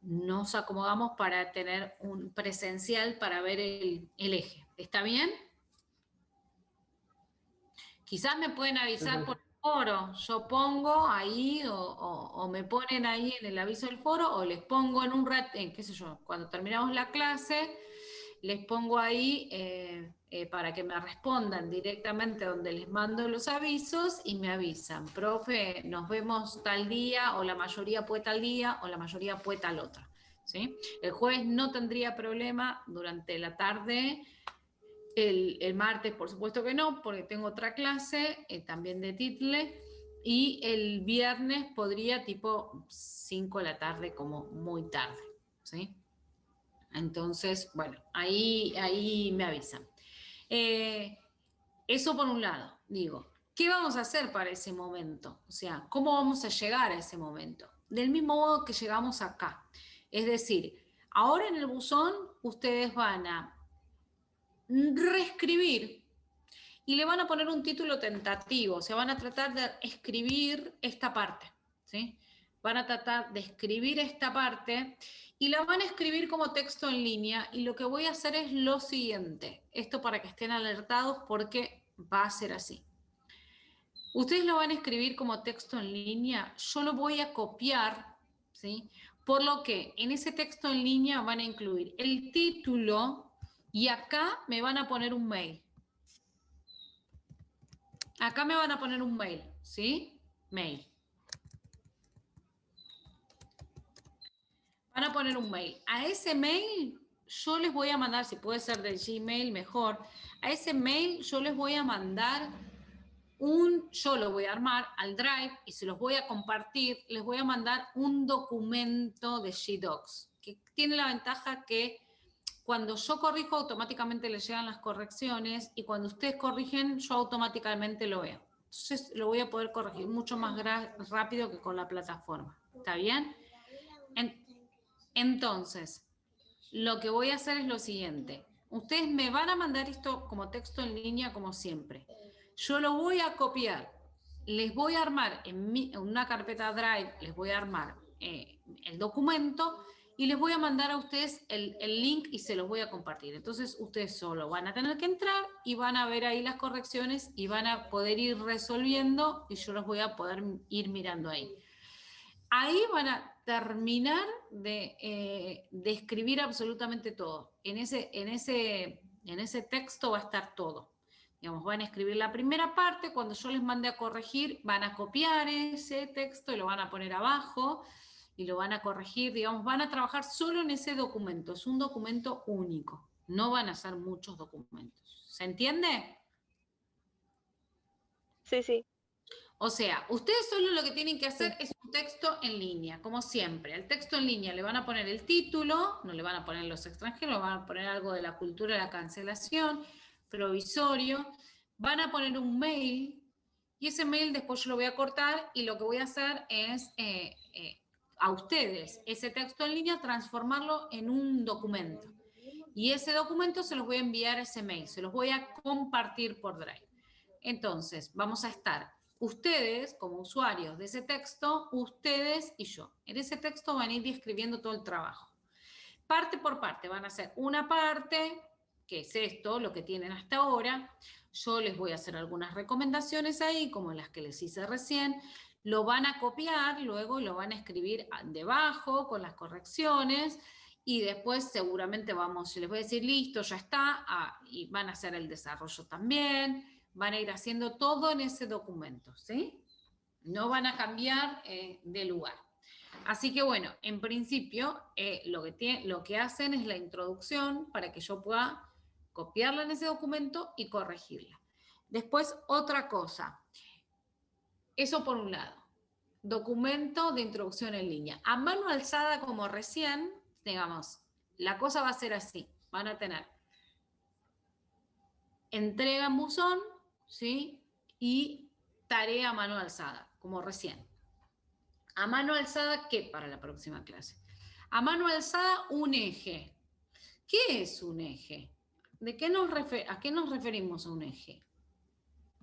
nos acomodamos para tener un presencial para ver el eje. ¿Está bien? Quizás me pueden avisar por el foro, yo pongo ahí o me ponen ahí en el aviso del foro, o les pongo en un rato, qué sé yo, cuando terminamos la clase, les pongo ahí para que me respondan directamente donde les mando los avisos y me avisan, profe, nos vemos tal día, o la mayoría puede tal día, o la mayoría puede tal otra. ¿sí? El jueves no tendría problema durante la tarde. El martes, por supuesto que no, porque tengo otra clase, también de Title. Y el viernes podría tipo 5 de la tarde, como muy tarde, ¿sí? Entonces, bueno, ahí me avisan. Eso por un lado, digo, ¿qué vamos a hacer para ese momento? O sea, ¿cómo vamos a llegar a ese momento? Del mismo modo que llegamos acá. Es decir, ahora en el buzón ustedes van a reescribir y le van a poner un título tentativo, o sea, van a tratar de escribir esta parte, ¿sí? Van a tratar de escribir esta parte y la van a escribir como texto en línea, y lo que voy a hacer es lo siguiente, esto para que estén alertados porque va a ser así. Ustedes lo van a escribir como texto en línea, yo lo voy a copiar, ¿sí? Por lo que en ese texto en línea van a incluir el título y acá me van a poner un mail. Acá me van a poner un mail, ¿sí? Mail. Van a poner un mail. A ese mail yo les voy a mandar, si puede ser de Gmail, mejor. A ese mail yo les voy a mandar yo lo voy a armar al Drive y se los voy a compartir. Les voy a mandar un documento de Gdocs, que tiene la ventaja que cuando yo corrijo, automáticamente les llegan las correcciones, y cuando ustedes corrigen, yo automáticamente lo veo. Entonces lo voy a poder corregir mucho más rápido que con la plataforma. ¿Está bien? Entonces, lo que voy a hacer es lo siguiente. Ustedes me van a mandar esto como texto en línea, como siempre. Yo lo voy a copiar. Les voy a armar en una carpeta Drive, les voy a armar el documento, y les voy a mandar a ustedes el link y se los voy a compartir. Entonces ustedes solo van a tener que entrar y van a ver ahí las correcciones y van a poder ir resolviendo, y yo los voy a poder ir mirando ahí. Ahí van a terminar de escribir absolutamente todo. En ese texto va a estar todo. Digamos, van a escribir la primera parte, cuando yo les mande a corregir, van a copiar ese texto y lo van a poner abajo y lo van a corregir, digamos, van a trabajar solo en ese documento. Es un documento único, no van a hacer muchos documentos. ¿Se entiende? Sí, sí. O sea, ustedes solo lo que tienen que hacer es un texto en línea, como siempre. Al texto en línea le van a poner el título, no le van a poner los extranjeros, le van a poner algo de la cultura de la cancelación, provisorio, van a poner un mail, y ese mail después yo lo voy a cortar, y lo que voy a hacer es a ustedes ese texto en línea transformarlo en un documento. Y ese documento se los voy a enviar a ese mail, se los voy a compartir por Drive. Entonces, vamos a estar ustedes como usuarios de ese texto, ustedes y yo. En ese texto van a ir escribiendo todo el trabajo. Parte por parte, van a hacer una parte, que es esto, lo que tienen hasta ahora. Yo les voy a hacer algunas recomendaciones ahí, como las que les hice recién. Lo van a copiar, luego lo van a escribir debajo con las correcciones, y después seguramente les voy a decir, listo, ya está, y van a hacer el desarrollo también, van a ir haciendo todo en ese documento, ¿sí? No van a cambiar de lugar. Así que bueno, en principio lo que hacen es la introducción para que yo pueda copiarla en ese documento y corregirla. Después, otra cosa. Eso por un lado. Documento de introducción en línea. A mano alzada, como recién, digamos, la cosa va a ser así. Van a tener entrega en buzón, ¿sí? Y tarea a mano alzada, como recién. A mano alzada, ¿qué para la próxima clase? A mano alzada, un eje. ¿Qué es un eje? ¿A qué nos referimos a un eje?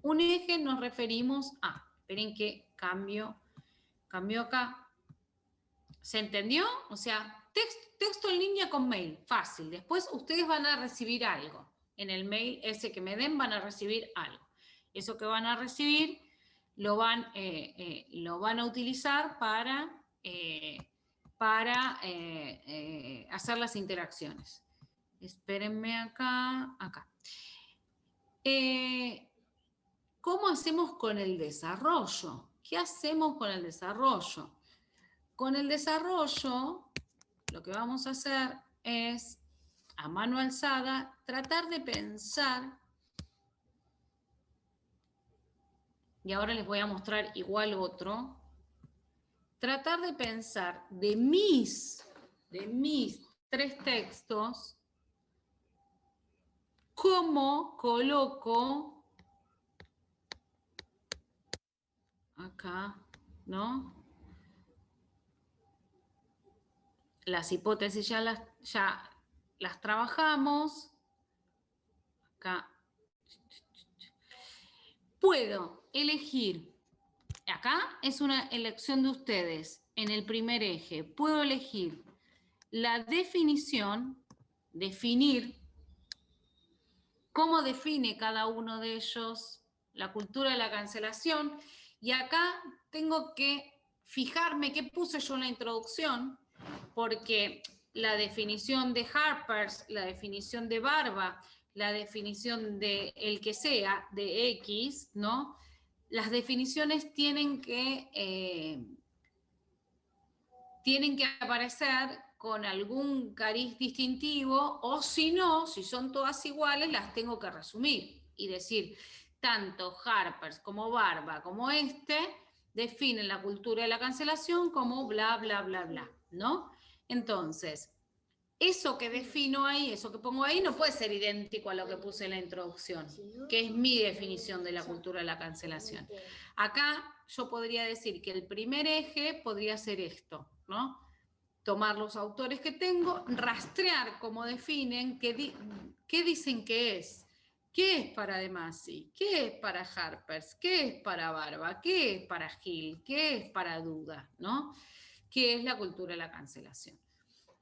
Un eje nos referimos a, esperen que cambio acá. ¿Se entendió? O sea, texto en línea con mail, fácil. Después ustedes van a recibir algo. En el mail ese que me den van a recibir algo. Eso que van a recibir lo van a utilizar para hacer las interacciones. Espérenme acá. ¿Cómo hacemos con el desarrollo? ¿Qué hacemos con el desarrollo? Con el desarrollo, lo que vamos a hacer es, a mano alzada, tratar de pensar, y ahora les voy a mostrar igual otro, tratar de pensar de mis 3 textos, cómo coloco acá, ¿no? Las hipótesis ya las trabajamos. Acá. Puedo elegir, acá es una elección de ustedes, en el primer eje, puedo elegir la definición, definir cómo define cada uno de ellos la cultura de la cancelación, y acá tengo que fijarme qué puse yo en la introducción, porque la definición de Harpers, la definición de Barba, la definición de el que sea, de X, ¿no? Las definiciones tienen que aparecer con algún cariz distintivo, o si no, si son todas iguales, las tengo que resumir y decir, tanto Harpers como Barba como definen la cultura de la cancelación como bla, bla, bla, bla, ¿no? Entonces, eso que defino ahí, eso que pongo ahí, no puede ser idéntico a lo que puse en la introducción, que es mi definición de la cultura de la cancelación. Acá yo podría decir que el primer eje podría ser esto, ¿no? Tomar los autores que tengo, rastrear cómo definen, qué dicen que es. ¿Qué es para De Masi? ¿Qué es para Harpers? ¿Qué es para Barba? ¿Qué es para Gil? ¿Qué es para Duda? ¿No? ¿Qué es la cultura de la cancelación?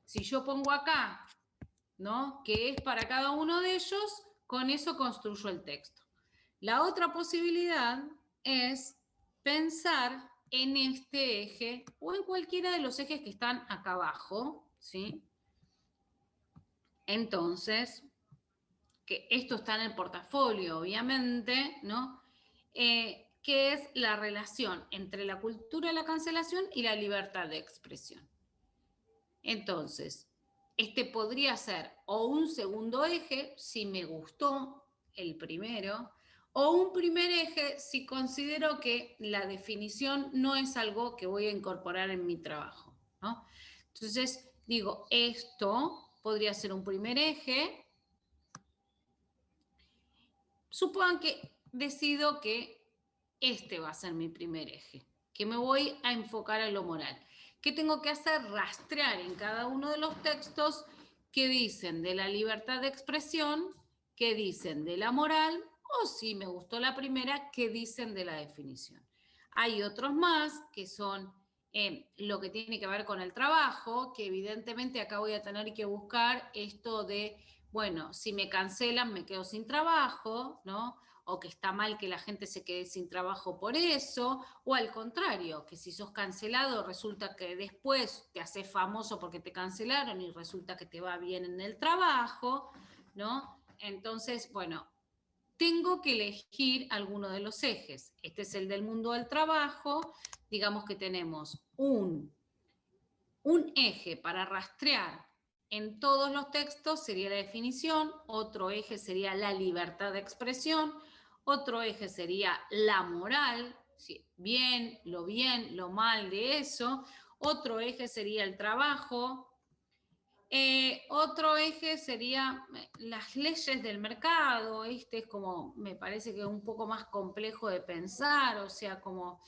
Si yo pongo acá, ¿no?, qué es para cada uno de ellos, con eso construyo el texto. La otra posibilidad es pensar en este eje o en cualquiera de los ejes que están acá abajo, ¿sí? Entonces, que esto está en el portafolio, obviamente, ¿no? Que es la relación entre la cultura de la cancelación y la libertad de expresión. Entonces, este podría ser o un segundo eje, si me gustó el primero, o un primer eje si considero que la definición no es algo que voy a incorporar en mi trabajo, ¿no? Entonces, digo, esto podría ser un primer eje. Supongan que decido que este va a ser mi primer eje, que me voy a enfocar en lo moral. ¿Qué tengo que hacer? Rastrear en cada uno de los textos qué dicen de la libertad de expresión, qué dicen de la moral, o si me gustó la primera, qué dicen de la definición. Hay otros más que son lo que tiene que ver con el trabajo, que evidentemente acá voy a tener que buscar esto de, bueno, si me cancelan me quedo sin trabajo, ¿no? O que está mal que la gente se quede sin trabajo por eso, o al contrario, que si sos cancelado resulta que después te haces famoso porque te cancelaron y resulta que te va bien en el trabajo, ¿no? Entonces, bueno, tengo que elegir alguno de los ejes. Este es el del mundo del trabajo. Digamos que tenemos un eje para rastrear en todos los textos, sería la definición, otro eje sería la libertad de expresión, otro eje sería la moral, bien, lo mal de eso, otro eje sería el trabajo, otro eje sería las leyes del mercado. Este es como, me parece que es un poco más complejo de pensar, o sea, como,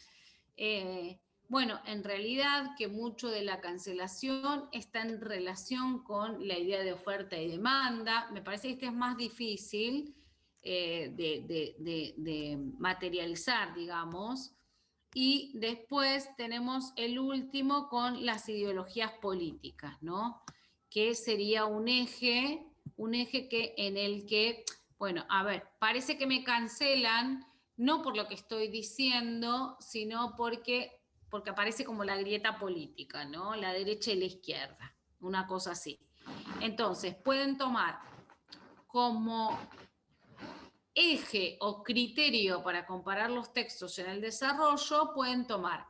bueno, en realidad que mucho de la cancelación está en relación con la idea de oferta y demanda. Me parece que este es más difícil de materializar, digamos. Y después tenemos el último con las ideologías políticas, ¿no? Que sería un eje que, en el que, bueno, a ver, parece que me cancelan, no por lo que estoy diciendo, sino porque aparece como la grieta política, ¿no? La derecha y la izquierda, una cosa así. Entonces, pueden tomar como eje o criterio para comparar los textos en el desarrollo, pueden tomar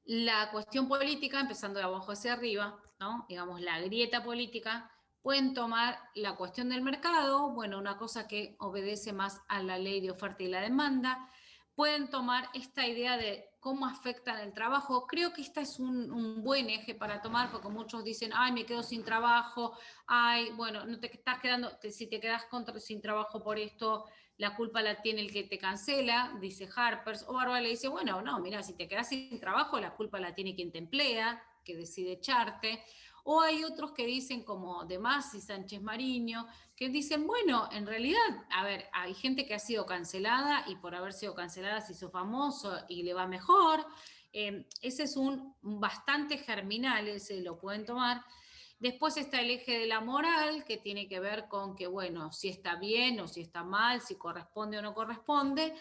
la cuestión política, empezando de abajo hacia arriba, ¿no? Digamos, la grieta política, pueden tomar la cuestión del mercado, bueno, una cosa que obedece más a la ley de oferta y la demanda, pueden tomar esta idea de cómo afectan el trabajo. Creo que este es un buen eje para tomar, porque muchos dicen, ay, me quedo sin trabajo, ay, bueno, no te estás quedando, si te quedas sin trabajo por esto, la culpa la tiene el que te cancela, dice Harpers, o Bárbara le dice, bueno, no, mira, si te quedas sin trabajo, la culpa la tiene quien te emplea, que decide echarte. O hay otros que dicen, como De Masi y Sánchez Mariño, que dicen, bueno, en realidad, a ver, hay gente que ha sido cancelada y por haber sido cancelada se hizo famoso y le va mejor. Ese es un bastante germinal, ese lo pueden tomar. Después está el eje de la moral, que tiene que ver con que, bueno, si está bien o si está mal, si corresponde o no corresponde.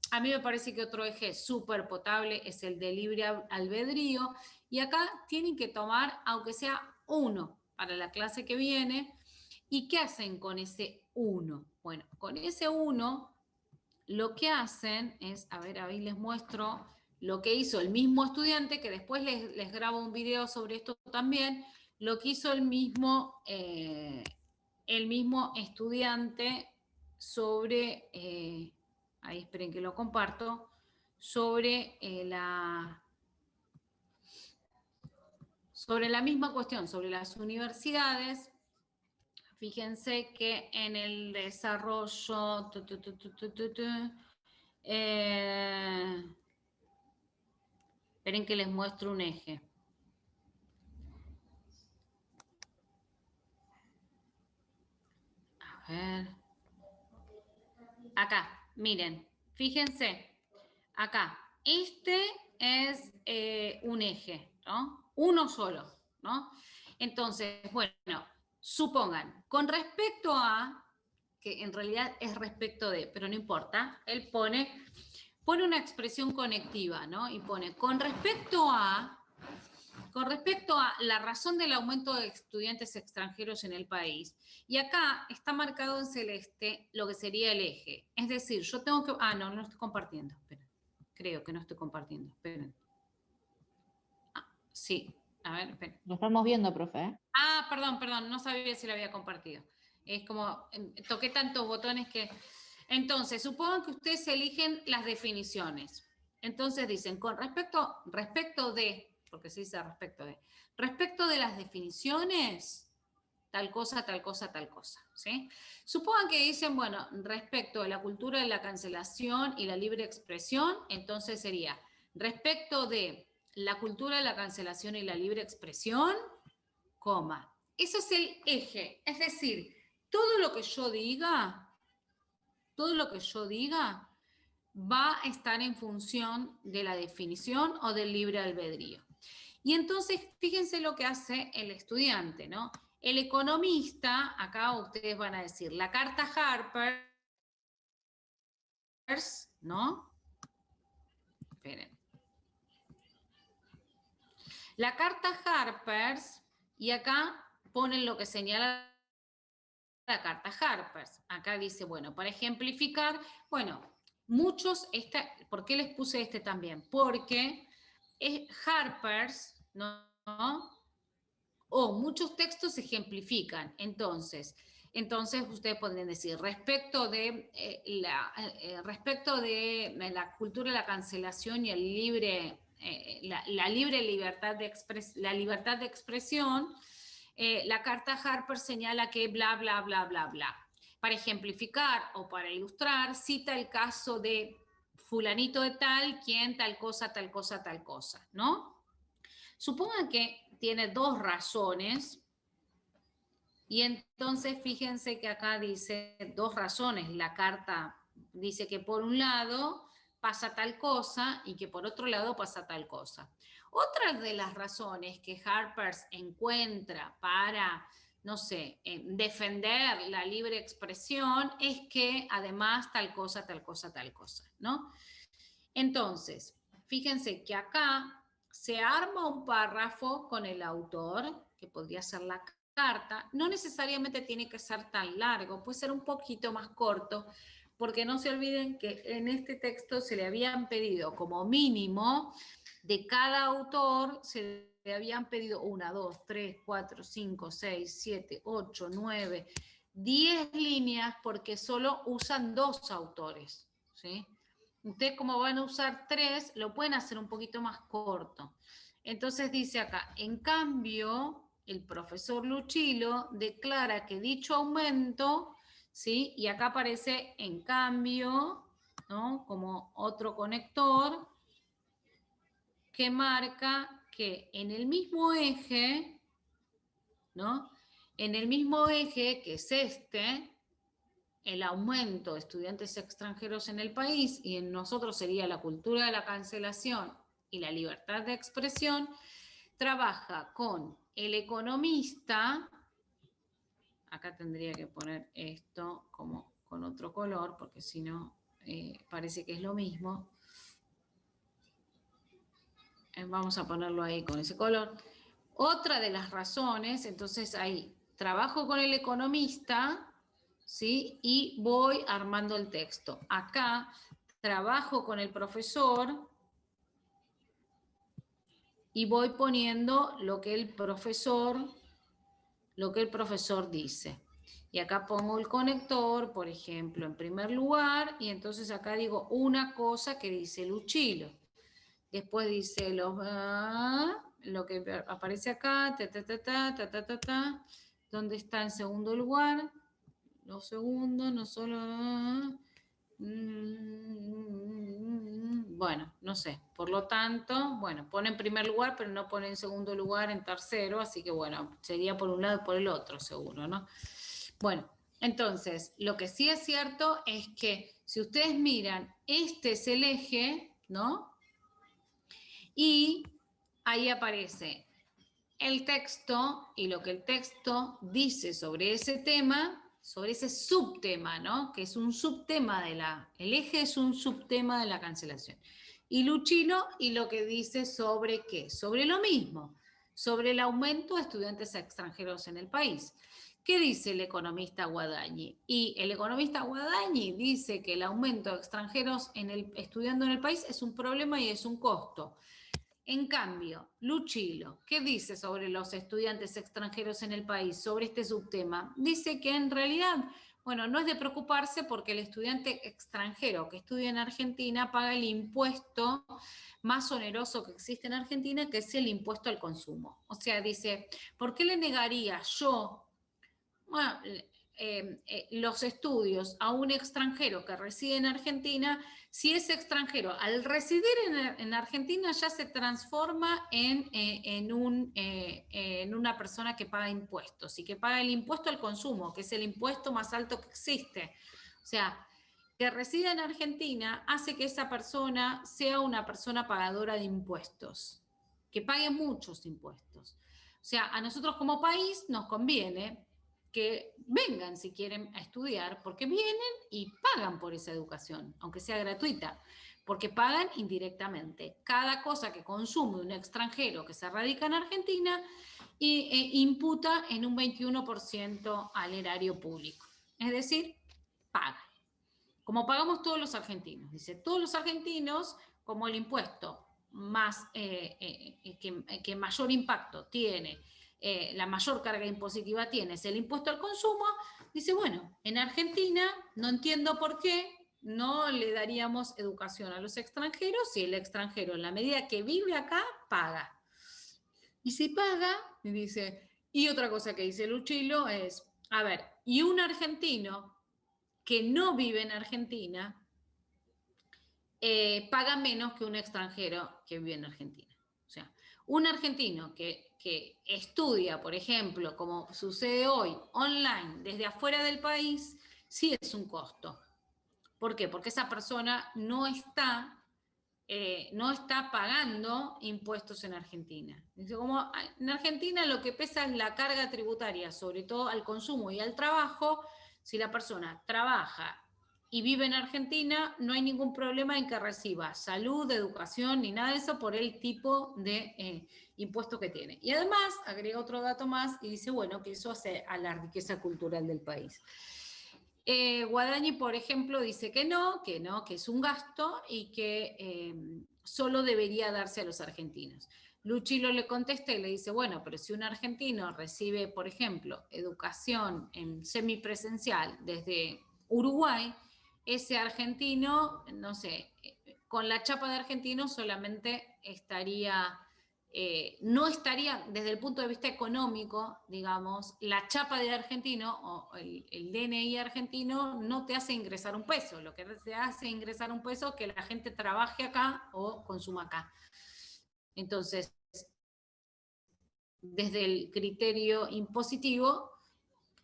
A mí me parece que otro eje súper potable es el de libre albedrío, y acá tienen que tomar, aunque sea uno para la clase que viene. ¿Y qué hacen con ese uno? Bueno, con ese uno lo que hacen es, a ver, ahí les muestro lo que hizo el mismo estudiante, que después les grabo un video sobre esto también, lo que hizo el mismo estudiante sobre, ahí esperen que lo comparto, sobre sobre la misma cuestión, sobre las universidades. Fíjense que en el desarrollo, esperen que les muestro un eje. A ver. Acá, miren, fíjense, acá, este es un eje, ¿no? Uno solo, ¿no? Entonces, bueno, supongan, con respecto a, que en realidad es respecto de, pero no importa, él pone una expresión conectiva, ¿no? Y pone, con respecto a la razón del aumento de estudiantes extranjeros en el país. Y acá está marcado en celeste lo que sería el eje. Es decir, yo tengo que... Ah, no estoy compartiendo. Esperen. Creo que no estoy compartiendo. Esperen. Ah, sí. A ver, esperen. Lo estamos viendo, profe, ¿eh? Ah, perdón, no sabía si lo había compartido. Es como, toqué tantos botones que... Entonces, supongan que ustedes eligen las definiciones. Entonces dicen, con respecto de, porque se dice respecto de las definiciones, tal cosa, tal cosa, tal cosa, ¿sí? Supongan que dicen, bueno, respecto de la cultura de la cancelación y la libre expresión, entonces sería, respecto de la cultura de la cancelación y la libre expresión, coma. Eso es el eje, es decir, todo lo que yo diga va a estar en función de la definición o del libre albedrío. Y entonces, fíjense lo que hace el estudiante, ¿no? El economista, acá ustedes van a decir, la carta Harpers, ¿no? Esperen. La carta Harpers, y acá ponen lo que señala la carta Harpers. Acá dice, bueno, para ejemplificar, bueno, muchos, ¿por qué les puse este también? Porque Harpers, ¿no? O muchos textos ejemplifican. Entonces ustedes podrían decir, respecto de la cultura de la cancelación y el libre, la libre libertad la libertad de expresión, la carta Harper señala que bla, bla, bla, bla, bla. Para ejemplificar o para ilustrar, cita el caso de fulanito de tal, quien tal cosa, tal cosa, tal cosa, ¿no? Supongan que tiene dos razones, y entonces fíjense que acá dice dos razones. La carta dice que por un lado pasa tal cosa y que por otro lado pasa tal cosa. Otra de las razones que Harpers encuentra para, no sé, defender la libre expresión es que además tal cosa, tal cosa, tal cosa, ¿no? Entonces, fíjense que acá se arma un párrafo con el autor, que podría ser la carta, no necesariamente tiene que ser tan largo, puede ser un poquito más corto, porque no se olviden que en este texto se le habían pedido como mínimo de cada autor, se le habían pedido 1, 2, 3, 4, 5, 6, 7, 8, 9, 10 líneas porque solo usan 2 autores, ¿sí? Ustedes como van a usar 3, lo pueden hacer un poquito más corto. Entonces dice acá, en cambio, el profesor Luchilo declara que dicho aumento, ¿sí? Y acá aparece en cambio, ¿no? Como otro conector que marca que en el mismo eje, ¿no? En el mismo eje que es este, el aumento de estudiantes extranjeros en el país, y en nosotros sería la cultura de la cancelación y la libertad de expresión, trabaja con el economista, acá tendría que poner esto como con otro color, porque si no parece que es lo mismo. Vamos a ponerlo ahí con ese color. Otra de las razones, entonces ahí, trabajo con el economista, ¿sí? Y voy armando el texto. Acá trabajo con el profesor y voy poniendo lo que el profesor dice. Y acá pongo el conector, por ejemplo, en primer lugar, y entonces acá digo una cosa que dice Luchilo. Después dice lo que aparece acá, ¿dónde está en segundo lugar? Los segundos, no solo... Bueno, no sé. Por lo tanto, bueno, pone en primer lugar, pero no pone en segundo lugar, en tercero, así que bueno, sería por un lado y por el otro, seguro, ¿no? Bueno, entonces, lo que sí es cierto es que si ustedes miran, este es el eje, ¿no? Y ahí aparece el texto y lo que el texto dice sobre ese tema, sobre ese subtema, ¿no? Que es un subtema el eje es un subtema de la cancelación. Y Luchilo y lo que dice sobre qué, sobre lo mismo, sobre el aumento de estudiantes extranjeros en el país. ¿Qué dice el economista Guadagni? Y el economista Guadagni dice que el aumento de extranjeros estudiando en el país es un problema y es un costo. En cambio, Luchilo, ¿qué dice sobre los estudiantes extranjeros en el país, sobre este subtema? Dice que en realidad, bueno, no es de preocuparse porque el estudiante extranjero que estudia en Argentina paga el impuesto más oneroso que existe en Argentina, que es el impuesto al consumo. O sea, dice, ¿por qué le negaría yo los estudios a un extranjero que reside en Argentina, si ese extranjero al residir en Argentina ya se transforma en una persona que paga impuestos y que paga el impuesto al consumo, que es el impuesto más alto que existe? O sea, que resida en Argentina hace que esa persona sea una persona pagadora de impuestos, que pague muchos impuestos. O sea, a nosotros como país nos conviene que vengan si quieren a estudiar, porque vienen y pagan por esa educación, aunque sea gratuita, porque pagan indirectamente. Cada cosa que consume un extranjero que se radica en Argentina imputa en un 21% al erario público. Es decir, pagan. Como pagamos todos los argentinos. Dice, todos los argentinos, como el impuesto más, que mayor impacto tiene, la mayor carga impositiva tiene, es el impuesto al consumo, dice, bueno, en Argentina no entiendo por qué no le daríamos educación a los extranjeros si el extranjero en la medida que vive acá paga. Y si paga, dice, y otra cosa que dice Luchilo es, a ver, y un argentino que no vive en Argentina paga menos que un extranjero que vive en Argentina. O sea, un argentino que estudia, por ejemplo, como sucede hoy, online, desde afuera del país, sí es un costo. ¿Por qué? Porque esa persona no está pagando impuestos en Argentina. Como en Argentina lo que pesa es la carga tributaria, sobre todo al consumo y al trabajo. Si la persona trabaja y vive en Argentina, no hay ningún problema en que reciba salud, educación, ni nada de eso por el tipo de impuesto que tiene. Y además, agrega otro dato más y dice, bueno, que eso hace a la riqueza cultural del país. Guadagni, por ejemplo, dice que no, que es un gasto y que solo debería darse a los argentinos. Luchilo le contesta y le dice, bueno, pero si un argentino recibe, por ejemplo, educación en semipresencial desde Uruguay, ese argentino, no sé, con la chapa de argentino solamente estaría, no estaría, desde el punto de vista económico, digamos, la chapa de argentino o el DNI argentino no te hace ingresar un peso, lo que te hace ingresar un peso es que la gente trabaje acá o consuma acá. Entonces, desde el criterio impositivo,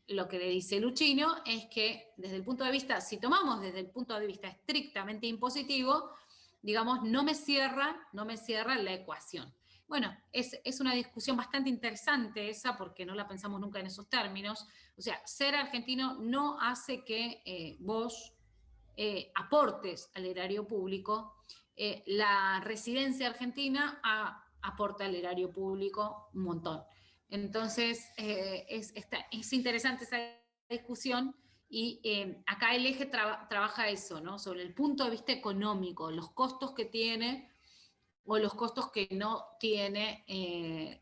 lo que le dice Luchino es que desde el punto de vista, si tomamos desde el punto de vista estrictamente impositivo, digamos, no me cierra la ecuación. Bueno, es una discusión bastante interesante esa, porque no la pensamos nunca en esos términos. O sea, ser argentino no hace que vos aportes al erario público. La residencia argentina aporta al erario público un montón. Entonces, es interesante esa discusión y acá el eje trabaja eso, ¿no? Sobre el punto de vista económico, los costos que tiene o los costos que no tiene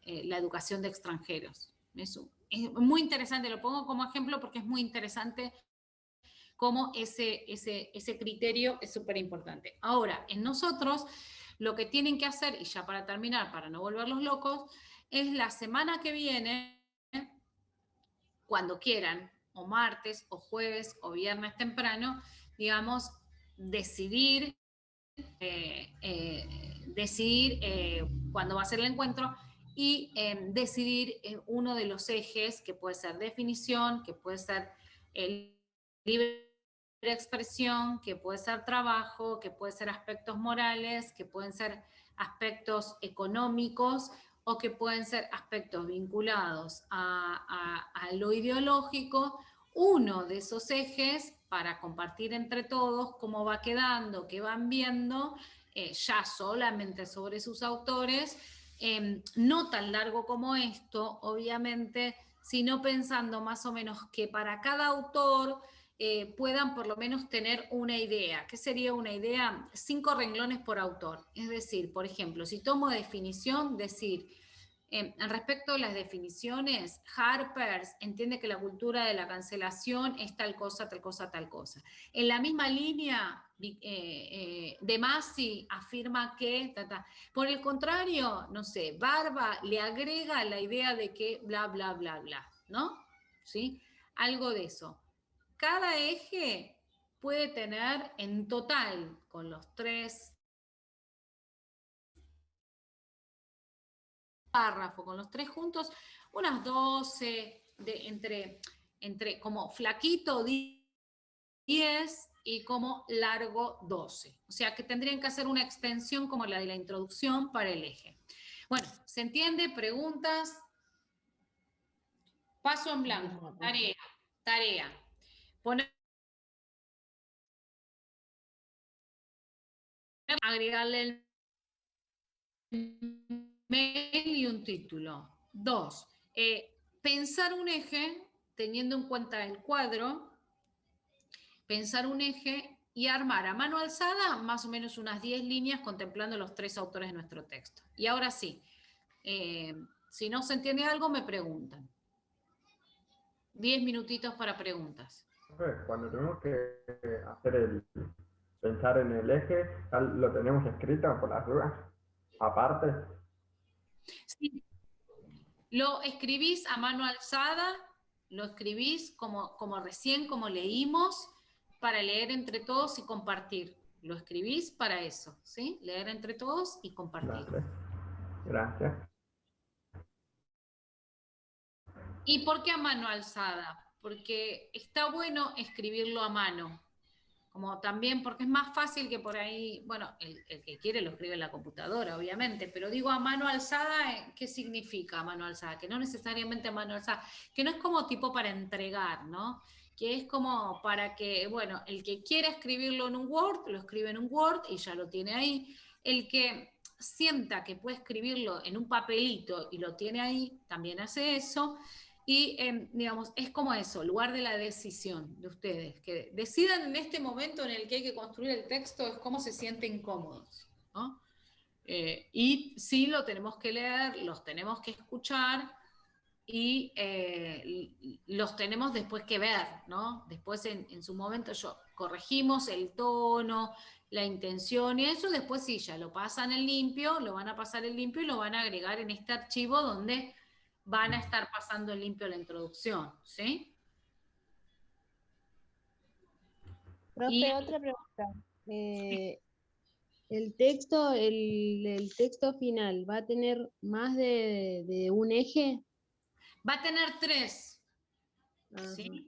la educación de extranjeros. Eso es muy interesante, lo pongo como ejemplo porque es muy interesante cómo ese criterio es súper importante. Ahora, en nosotros, lo que tienen que hacer, y ya para terminar, para no volverlos locos, es la semana que viene, cuando quieran, o martes, o jueves, o viernes temprano, digamos, decidir cuándo va a ser el encuentro y decidir uno de los ejes, que puede ser definición, que puede ser el libre expresión, que puede ser trabajo, que puede ser aspectos morales, que pueden ser aspectos económicos o que pueden ser aspectos vinculados a lo ideológico. Uno de esos ejes para compartir entre todos cómo va quedando, qué van viendo, ya solamente sobre sus autores, no tan largo como esto, obviamente, sino pensando más o menos que para cada autor puedan por lo menos tener una idea. ¿Qué sería una idea? 5 renglones por autor. Es decir, por ejemplo, si tomo definición, decir, respecto a las definiciones, Harpers entiende que la cultura de la cancelación es tal cosa, tal cosa, tal cosa. En la misma línea, De Masi afirma que, por el contrario, no sé, Barba le agrega la idea de que bla, bla, bla, bla, ¿no? ¿Sí? Algo de eso. Cada eje puede tener en total, con los 3 párrafos, con los 3 juntos, unas 12, entre como flaquito 10 y como largo 12. O sea que tendrían que hacer una extensión como la de la introducción para el eje. Bueno, ¿se entiende? ¿Preguntas? Paso en blanco. Tarea. Poner, agregarle el mail y un título. 2. Pensar un eje teniendo en cuenta el cuadro, pensar un eje y armar a mano alzada más o menos unas 10 líneas contemplando los 3 autores de nuestro texto. Y ahora sí, si no se entiende algo me preguntan. 10 minutitos para preguntas. Cuando tenemos que hacer pensar en el eje, ¿lo tenemos escrito por las dudas? Aparte. Sí. Lo escribís a mano alzada, lo escribís como recién, como leímos, para leer entre todos y compartir. Lo escribís para eso, ¿sí? Leer entre todos y compartir. Gracias. ¿Y por qué a mano alzada? Porque está bueno escribirlo a mano. Como también porque es más fácil que por ahí, bueno, el que quiere lo escribe en la computadora, obviamente, pero digo a mano alzada, ¿qué significa a mano alzada? Que no necesariamente a mano alzada, que no es como tipo para entregar, ¿no? Que es como para que, bueno, el que quiera escribirlo en un Word, lo escribe en un Word y ya lo tiene ahí. El que sienta que puede escribirlo en un papelito y lo tiene ahí, también hace eso. Y, digamos, es como eso, lugar de la decisión de ustedes, que decidan en este momento en el que hay que construir el texto, es cómo se sienten cómodos, ¿no? Y sí lo tenemos que leer, los tenemos que escuchar y los tenemos después que ver, ¿no? Después en su momento corregimos el tono, la intención y eso, después sí, ya lo pasan en limpio, lo van a pasar en limpio y lo van a agregar en este archivo donde van a estar pasando en limpio la introducción, ¿sí? Profe, otra pregunta. El texto final, ¿va a tener más de un eje? Va a tener 3, Ajá. ¿sí?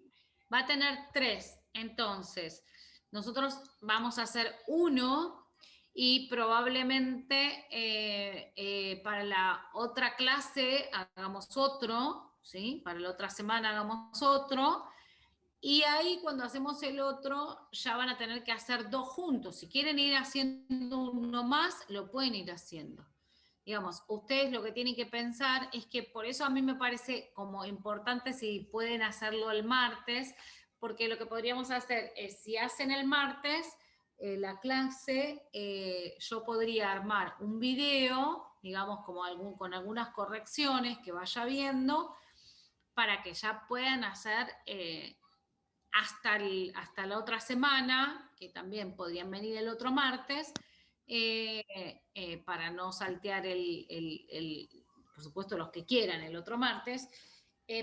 Va a tener 3. Entonces, nosotros vamos a hacer 1 y probablemente para la otra clase hagamos otro, ¿sí? Para la otra semana hagamos otro. Y ahí cuando hacemos el otro, ya van a tener que hacer 2 juntos. Si quieren ir haciendo uno más, lo pueden ir haciendo. Digamos, ustedes lo que tienen que pensar es que por eso a mí me parece como importante si pueden hacerlo el martes, porque lo que podríamos hacer es, si hacen el martes la clase, yo podría armar un video, digamos, como con algunas correcciones que vaya viendo, para que ya puedan hacer hasta la otra semana, que también podrían venir el otro martes, para no saltear por supuesto los que quieran el otro martes,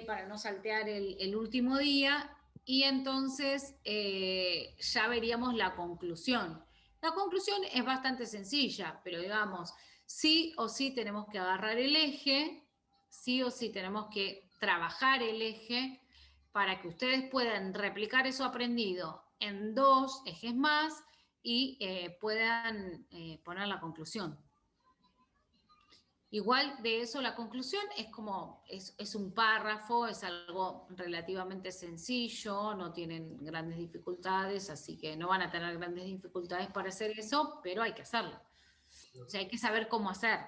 para no saltear el último día, y entonces ya veríamos la conclusión. La conclusión es bastante sencilla, pero digamos, sí o sí tenemos que agarrar el eje, sí o sí tenemos que trabajar el eje, para que ustedes puedan replicar eso aprendido en 2 ejes más y puedan poner la conclusión. Igual de eso la conclusión es un párrafo, es algo relativamente sencillo, no tienen grandes dificultades, así que no van a tener grandes dificultades para hacer eso, pero hay que hacerlo. O sea, hay que saber cómo hacer,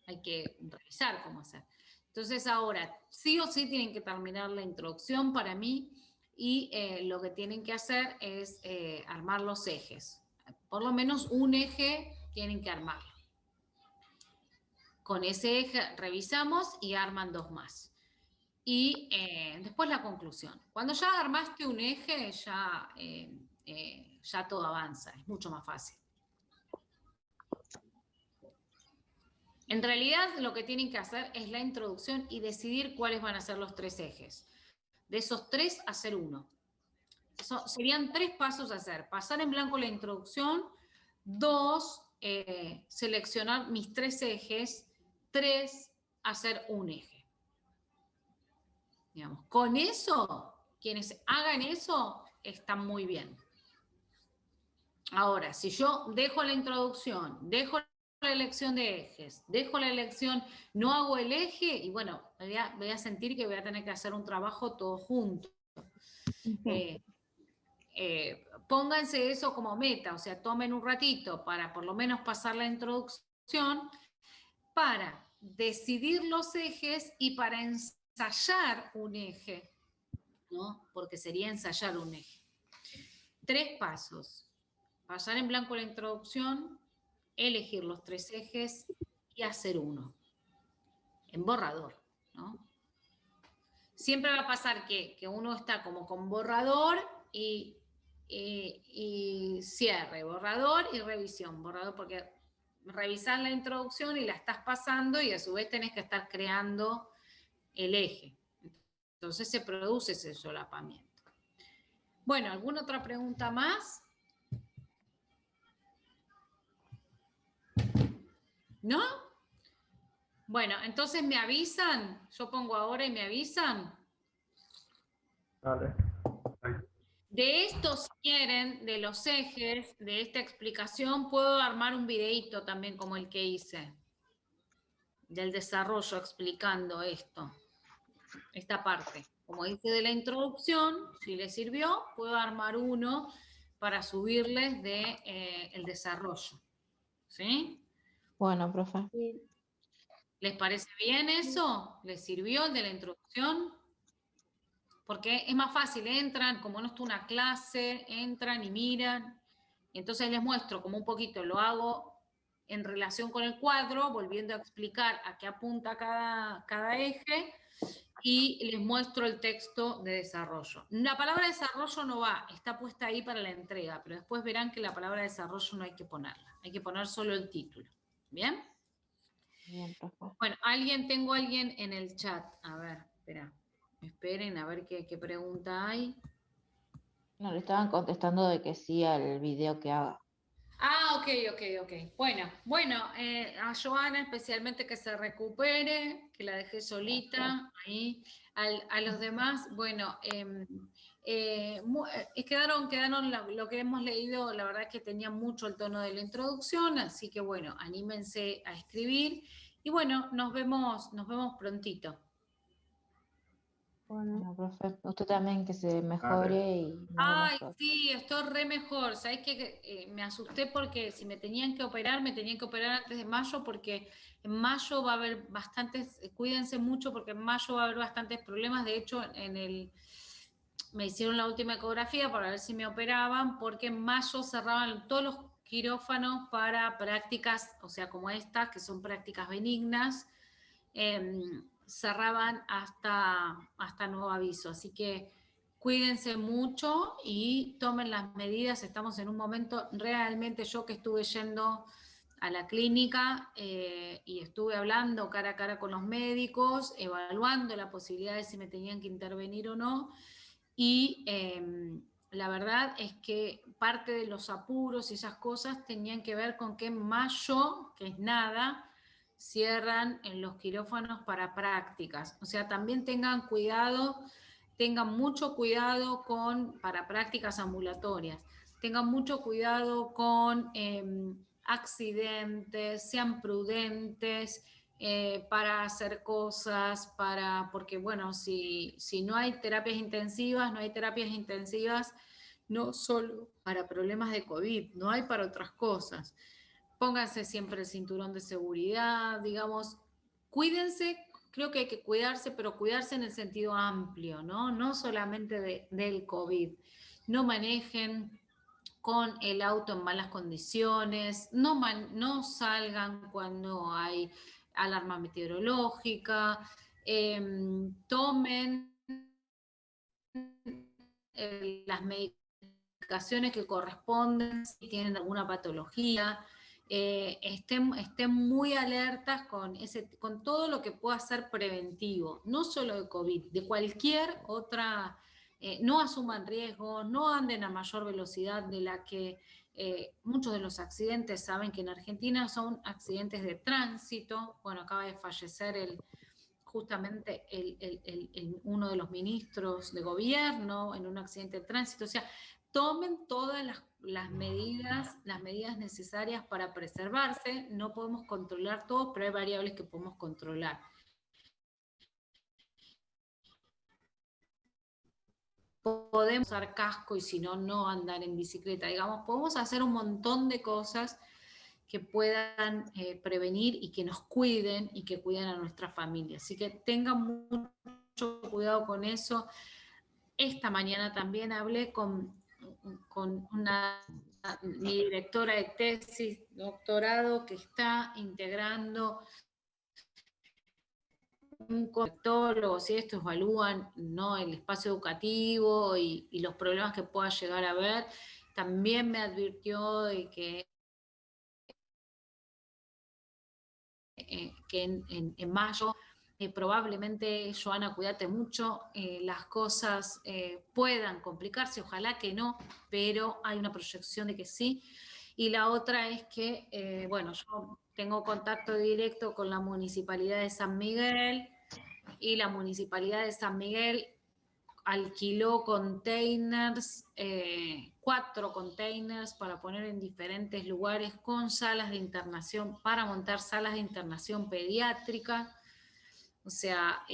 hay que revisar cómo hacer. Entonces ahora, sí o sí tienen que terminar la introducción para mí y lo que tienen que hacer es armar los ejes. Por lo menos un eje tienen que armarlo. Con ese eje revisamos y arman 2 más. Y después la conclusión. Cuando ya armaste un eje, ya todo avanza, es mucho más fácil. En realidad lo que tienen que hacer es la introducción y decidir cuáles van a ser los 3 ejes. De esos 3, hacer 1. Serían 3 pasos a hacer. Pasar en blanco la introducción. 2, seleccionar mis 3 ejes. 3, hacer un eje. Digamos, con eso, quienes hagan eso, están muy bien. Ahora, si yo dejo la introducción, dejo la elección de ejes, dejo la elección, no hago el eje, y bueno, voy a sentir que voy a tener que hacer un trabajo todo junto. Pónganse eso como meta, o sea, tomen un ratito para por lo menos pasar la introducción, para decidir los ejes y para ensayar un eje, ¿no? Porque sería ensayar un eje. 3 pasos. Pasar en blanco la introducción, elegir los 3 ejes y hacer 1. En borrador, ¿no? Siempre va a pasar que uno está como con borrador y cierre, borrador y revisión. Borrador porque revisar la introducción y la estás pasando y a su vez tenés que estar creando el eje. Entonces se produce ese solapamiento. Bueno, ¿alguna otra pregunta más? ¿No? Bueno, entonces me avisan. Yo pongo ahora y me avisan. Vale. De esto, si quieren, de los ejes, de esta explicación, puedo armar un videíto también como el que hice. Del desarrollo explicando esto. Esta parte. Como dice de la introducción, si les sirvió, puedo armar uno para subirles de el desarrollo. ¿Sí? Bueno, profe. ¿Les parece bien eso? ¿Les sirvió el de la introducción? Porque es más fácil, entran, como no está una clase, entran y miran. Entonces les muestro como un poquito, lo hago en relación con el cuadro, volviendo a explicar a qué apunta cada eje, y les muestro el texto de desarrollo. La palabra desarrollo no va, está puesta ahí para la entrega, pero después verán que la palabra desarrollo no hay que ponerla, hay que poner solo el título. ¿Bien? Bien, profe. Bueno, tengo alguien en el chat. A ver, esperen a ver qué pregunta hay. No, le estaban contestando de que sí al video que haga. Ah, ok. Bueno, a Joana especialmente que se recupere, que la dejé solita ahí. A los demás, bueno, quedaron lo que hemos leído, la verdad es que tenía mucho el tono de la introducción, así que bueno, anímense a escribir. Y bueno, nos vemos prontito. Bueno, profe, usted también que se A ver. mejore y nos Ay, vemos. sí, estoy re mejor. ¿Sabés qué? Me asusté porque si me tenían que operar, me tenían que operar antes de mayo, porque en mayo va a haber bastantes, cuídense mucho porque en mayo va a haber bastantes problemas. De hecho, me hicieron la última ecografía para ver si me operaban, porque en mayo cerraban todos los quirófanos para prácticas, o sea, como estas, que son prácticas benignas, cerraban hasta nuevo aviso. Así que cuídense mucho y tomen las medidas. Estamos en un momento, realmente yo que estuve yendo a la clínica y estuve hablando cara a cara con los médicos, evaluando la posibilidad de si me tenían que intervenir o no. Y la verdad es que parte de los apuros y esas cosas tenían que ver con que en mayo, que es nada, cierran en los quirófanos para prácticas. O sea, también tengan mucho cuidado para prácticas ambulatorias. Tengan mucho cuidado con accidentes, sean prudentes para hacer cosas, porque bueno, si no hay terapias intensivas, no solo para problemas de COVID, no hay para otras cosas. Pónganse siempre el cinturón de seguridad, digamos, cuídense, creo que hay que cuidarse, pero cuidarse en el sentido amplio, ¿no? No solamente del COVID. No manejen con el auto en malas condiciones, no salgan cuando hay alarma meteorológica, tomen las medicaciones que corresponden si tienen alguna patología, estén muy alertas con todo lo que pueda ser preventivo, no solo de COVID, de cualquier otra, no asuman riesgos, no anden a mayor velocidad de la que muchos de los accidentes, saben que en Argentina son accidentes de tránsito. Bueno, acaba de fallecer justamente uno de los ministros de gobierno en un accidente de tránsito. O sea, tomen todas las medidas necesarias para preservarse. No podemos controlar todo, pero hay variables que podemos controlar. Podemos usar casco y si no, no andar en bicicleta. Digamos, podemos hacer un montón de cosas que puedan prevenir y que nos cuiden y que cuiden a nuestra familia. Así que tengan mucho cuidado con eso. Esta mañana también hablé con mi directora de tesis, doctorado, que está integrando un conectólogo, si estos evalúan, ¿no?, el espacio educativo y los problemas que pueda llegar a haber. También me advirtió de que en mayo probablemente, Joana, cuídate mucho, las cosas puedan complicarse, ojalá que no, pero hay una proyección de que sí. Y la otra es que, bueno, yo tengo contacto directo con la Municipalidad de San Miguel y la Municipalidad de San Miguel alquiló containers, 4 containers para poner en diferentes lugares con salas de internación, para montar salas de internación pediátrica. O sea,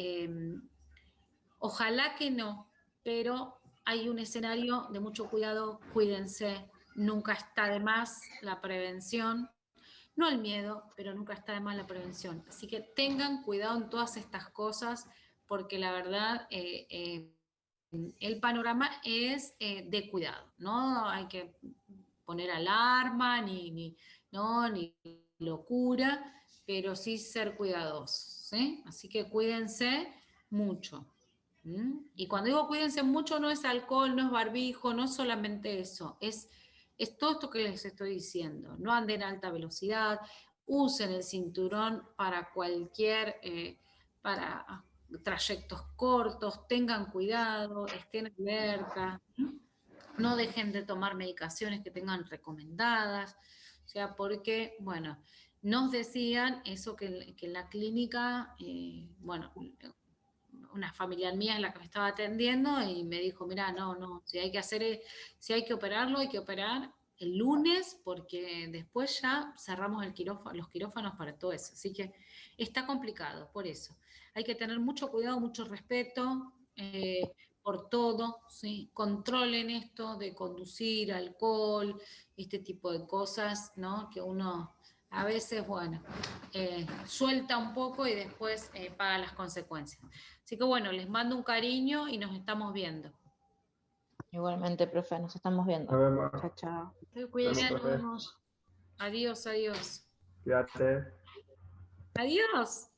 ojalá que no, pero hay un escenario de mucho cuidado, cuídense, nunca está de más la prevención, no el miedo, pero nunca está de más la prevención. Así que tengan cuidado en todas estas cosas, porque la verdad el panorama es de cuidado, no hay que poner alarma, ni locura, pero sí ser cuidadosos, ¿sí? Así que cuídense mucho. Y cuando digo cuídense mucho, no es alcohol, no es barbijo, no es solamente eso, es todo esto que les estoy diciendo. No anden a alta velocidad, usen el cinturón para cualquier, para trayectos cortos, tengan cuidado, estén alerta, no dejen de tomar medicaciones que tengan recomendadas, o sea, porque, bueno, nos decían eso que en la clínica, bueno, una familiar mía es la que me estaba atendiendo y me dijo, mira, no, si hay que hacer, si hay que operarlo, hay que operar el lunes porque después ya cerramos los quirófanos para todo eso. Así que está complicado, por eso. Hay que tener mucho cuidado, mucho respeto por todo, ¿sí? Controlen esto de conducir, alcohol, este tipo de cosas, ¿no? Que uno a veces, bueno, suelta un poco y después paga las consecuencias. Así que bueno, les mando un cariño y nos estamos viendo. Igualmente, profe, nos estamos viendo. Nos vemos. Chao, chao. Cuídense. Nos vemos, profe. Adiós, adiós. Cuídate. Adiós.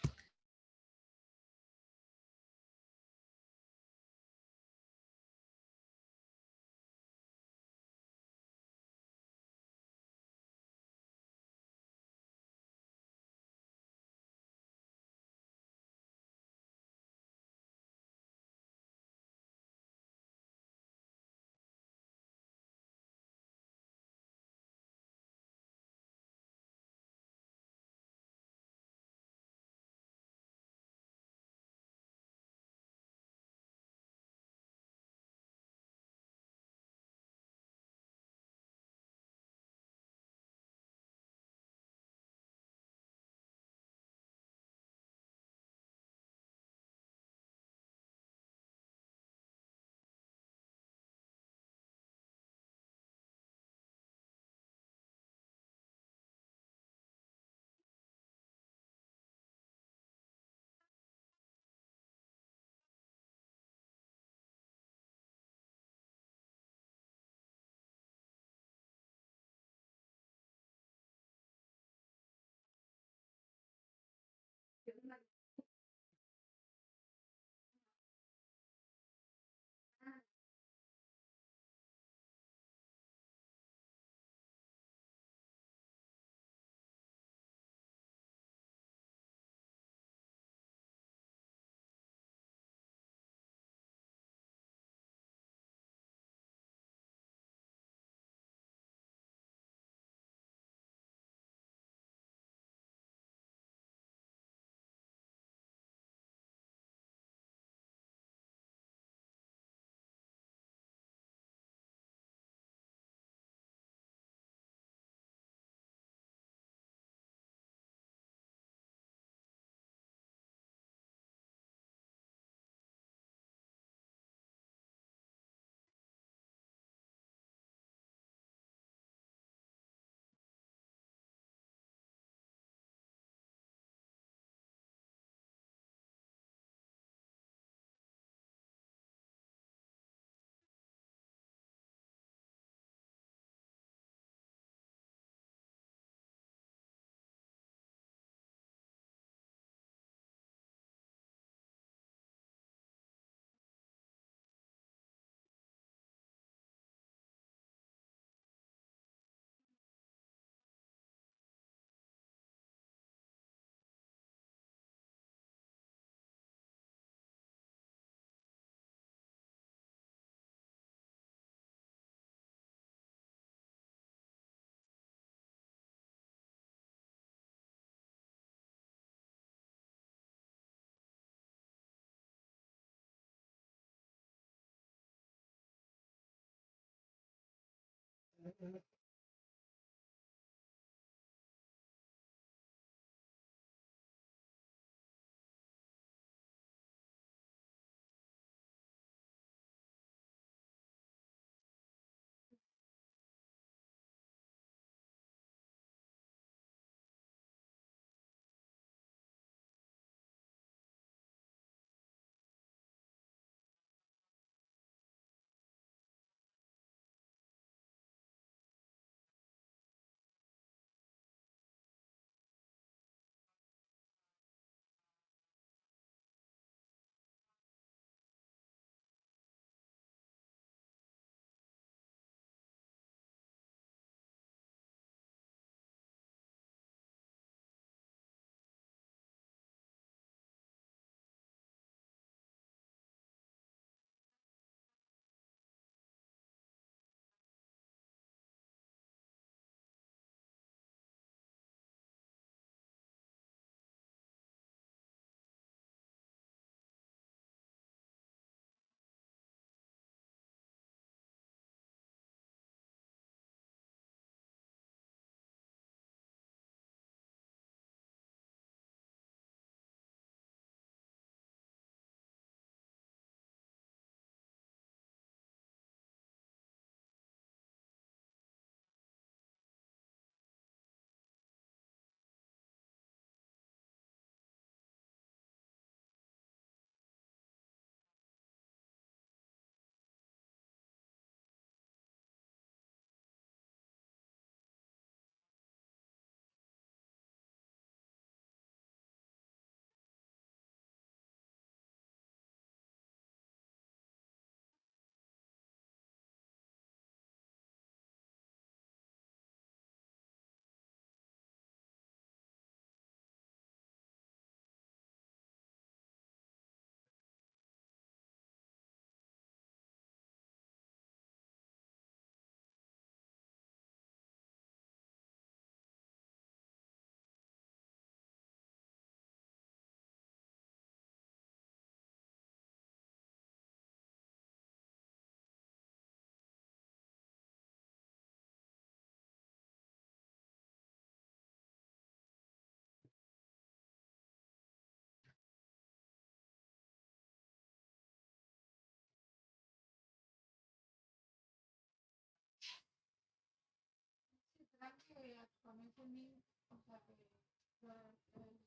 también fue mí, o sea, que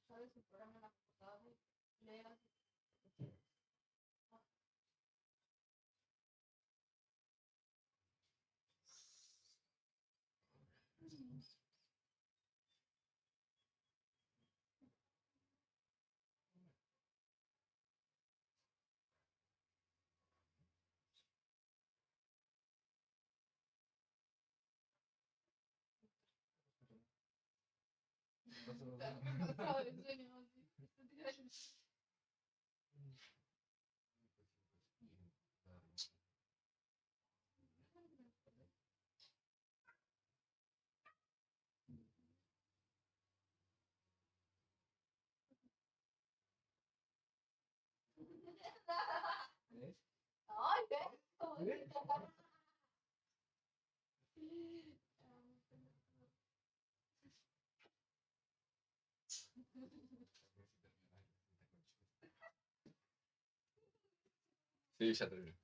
sabes el programa en la computadora y leas. Ay, ¿qué? Sí, ya terminé.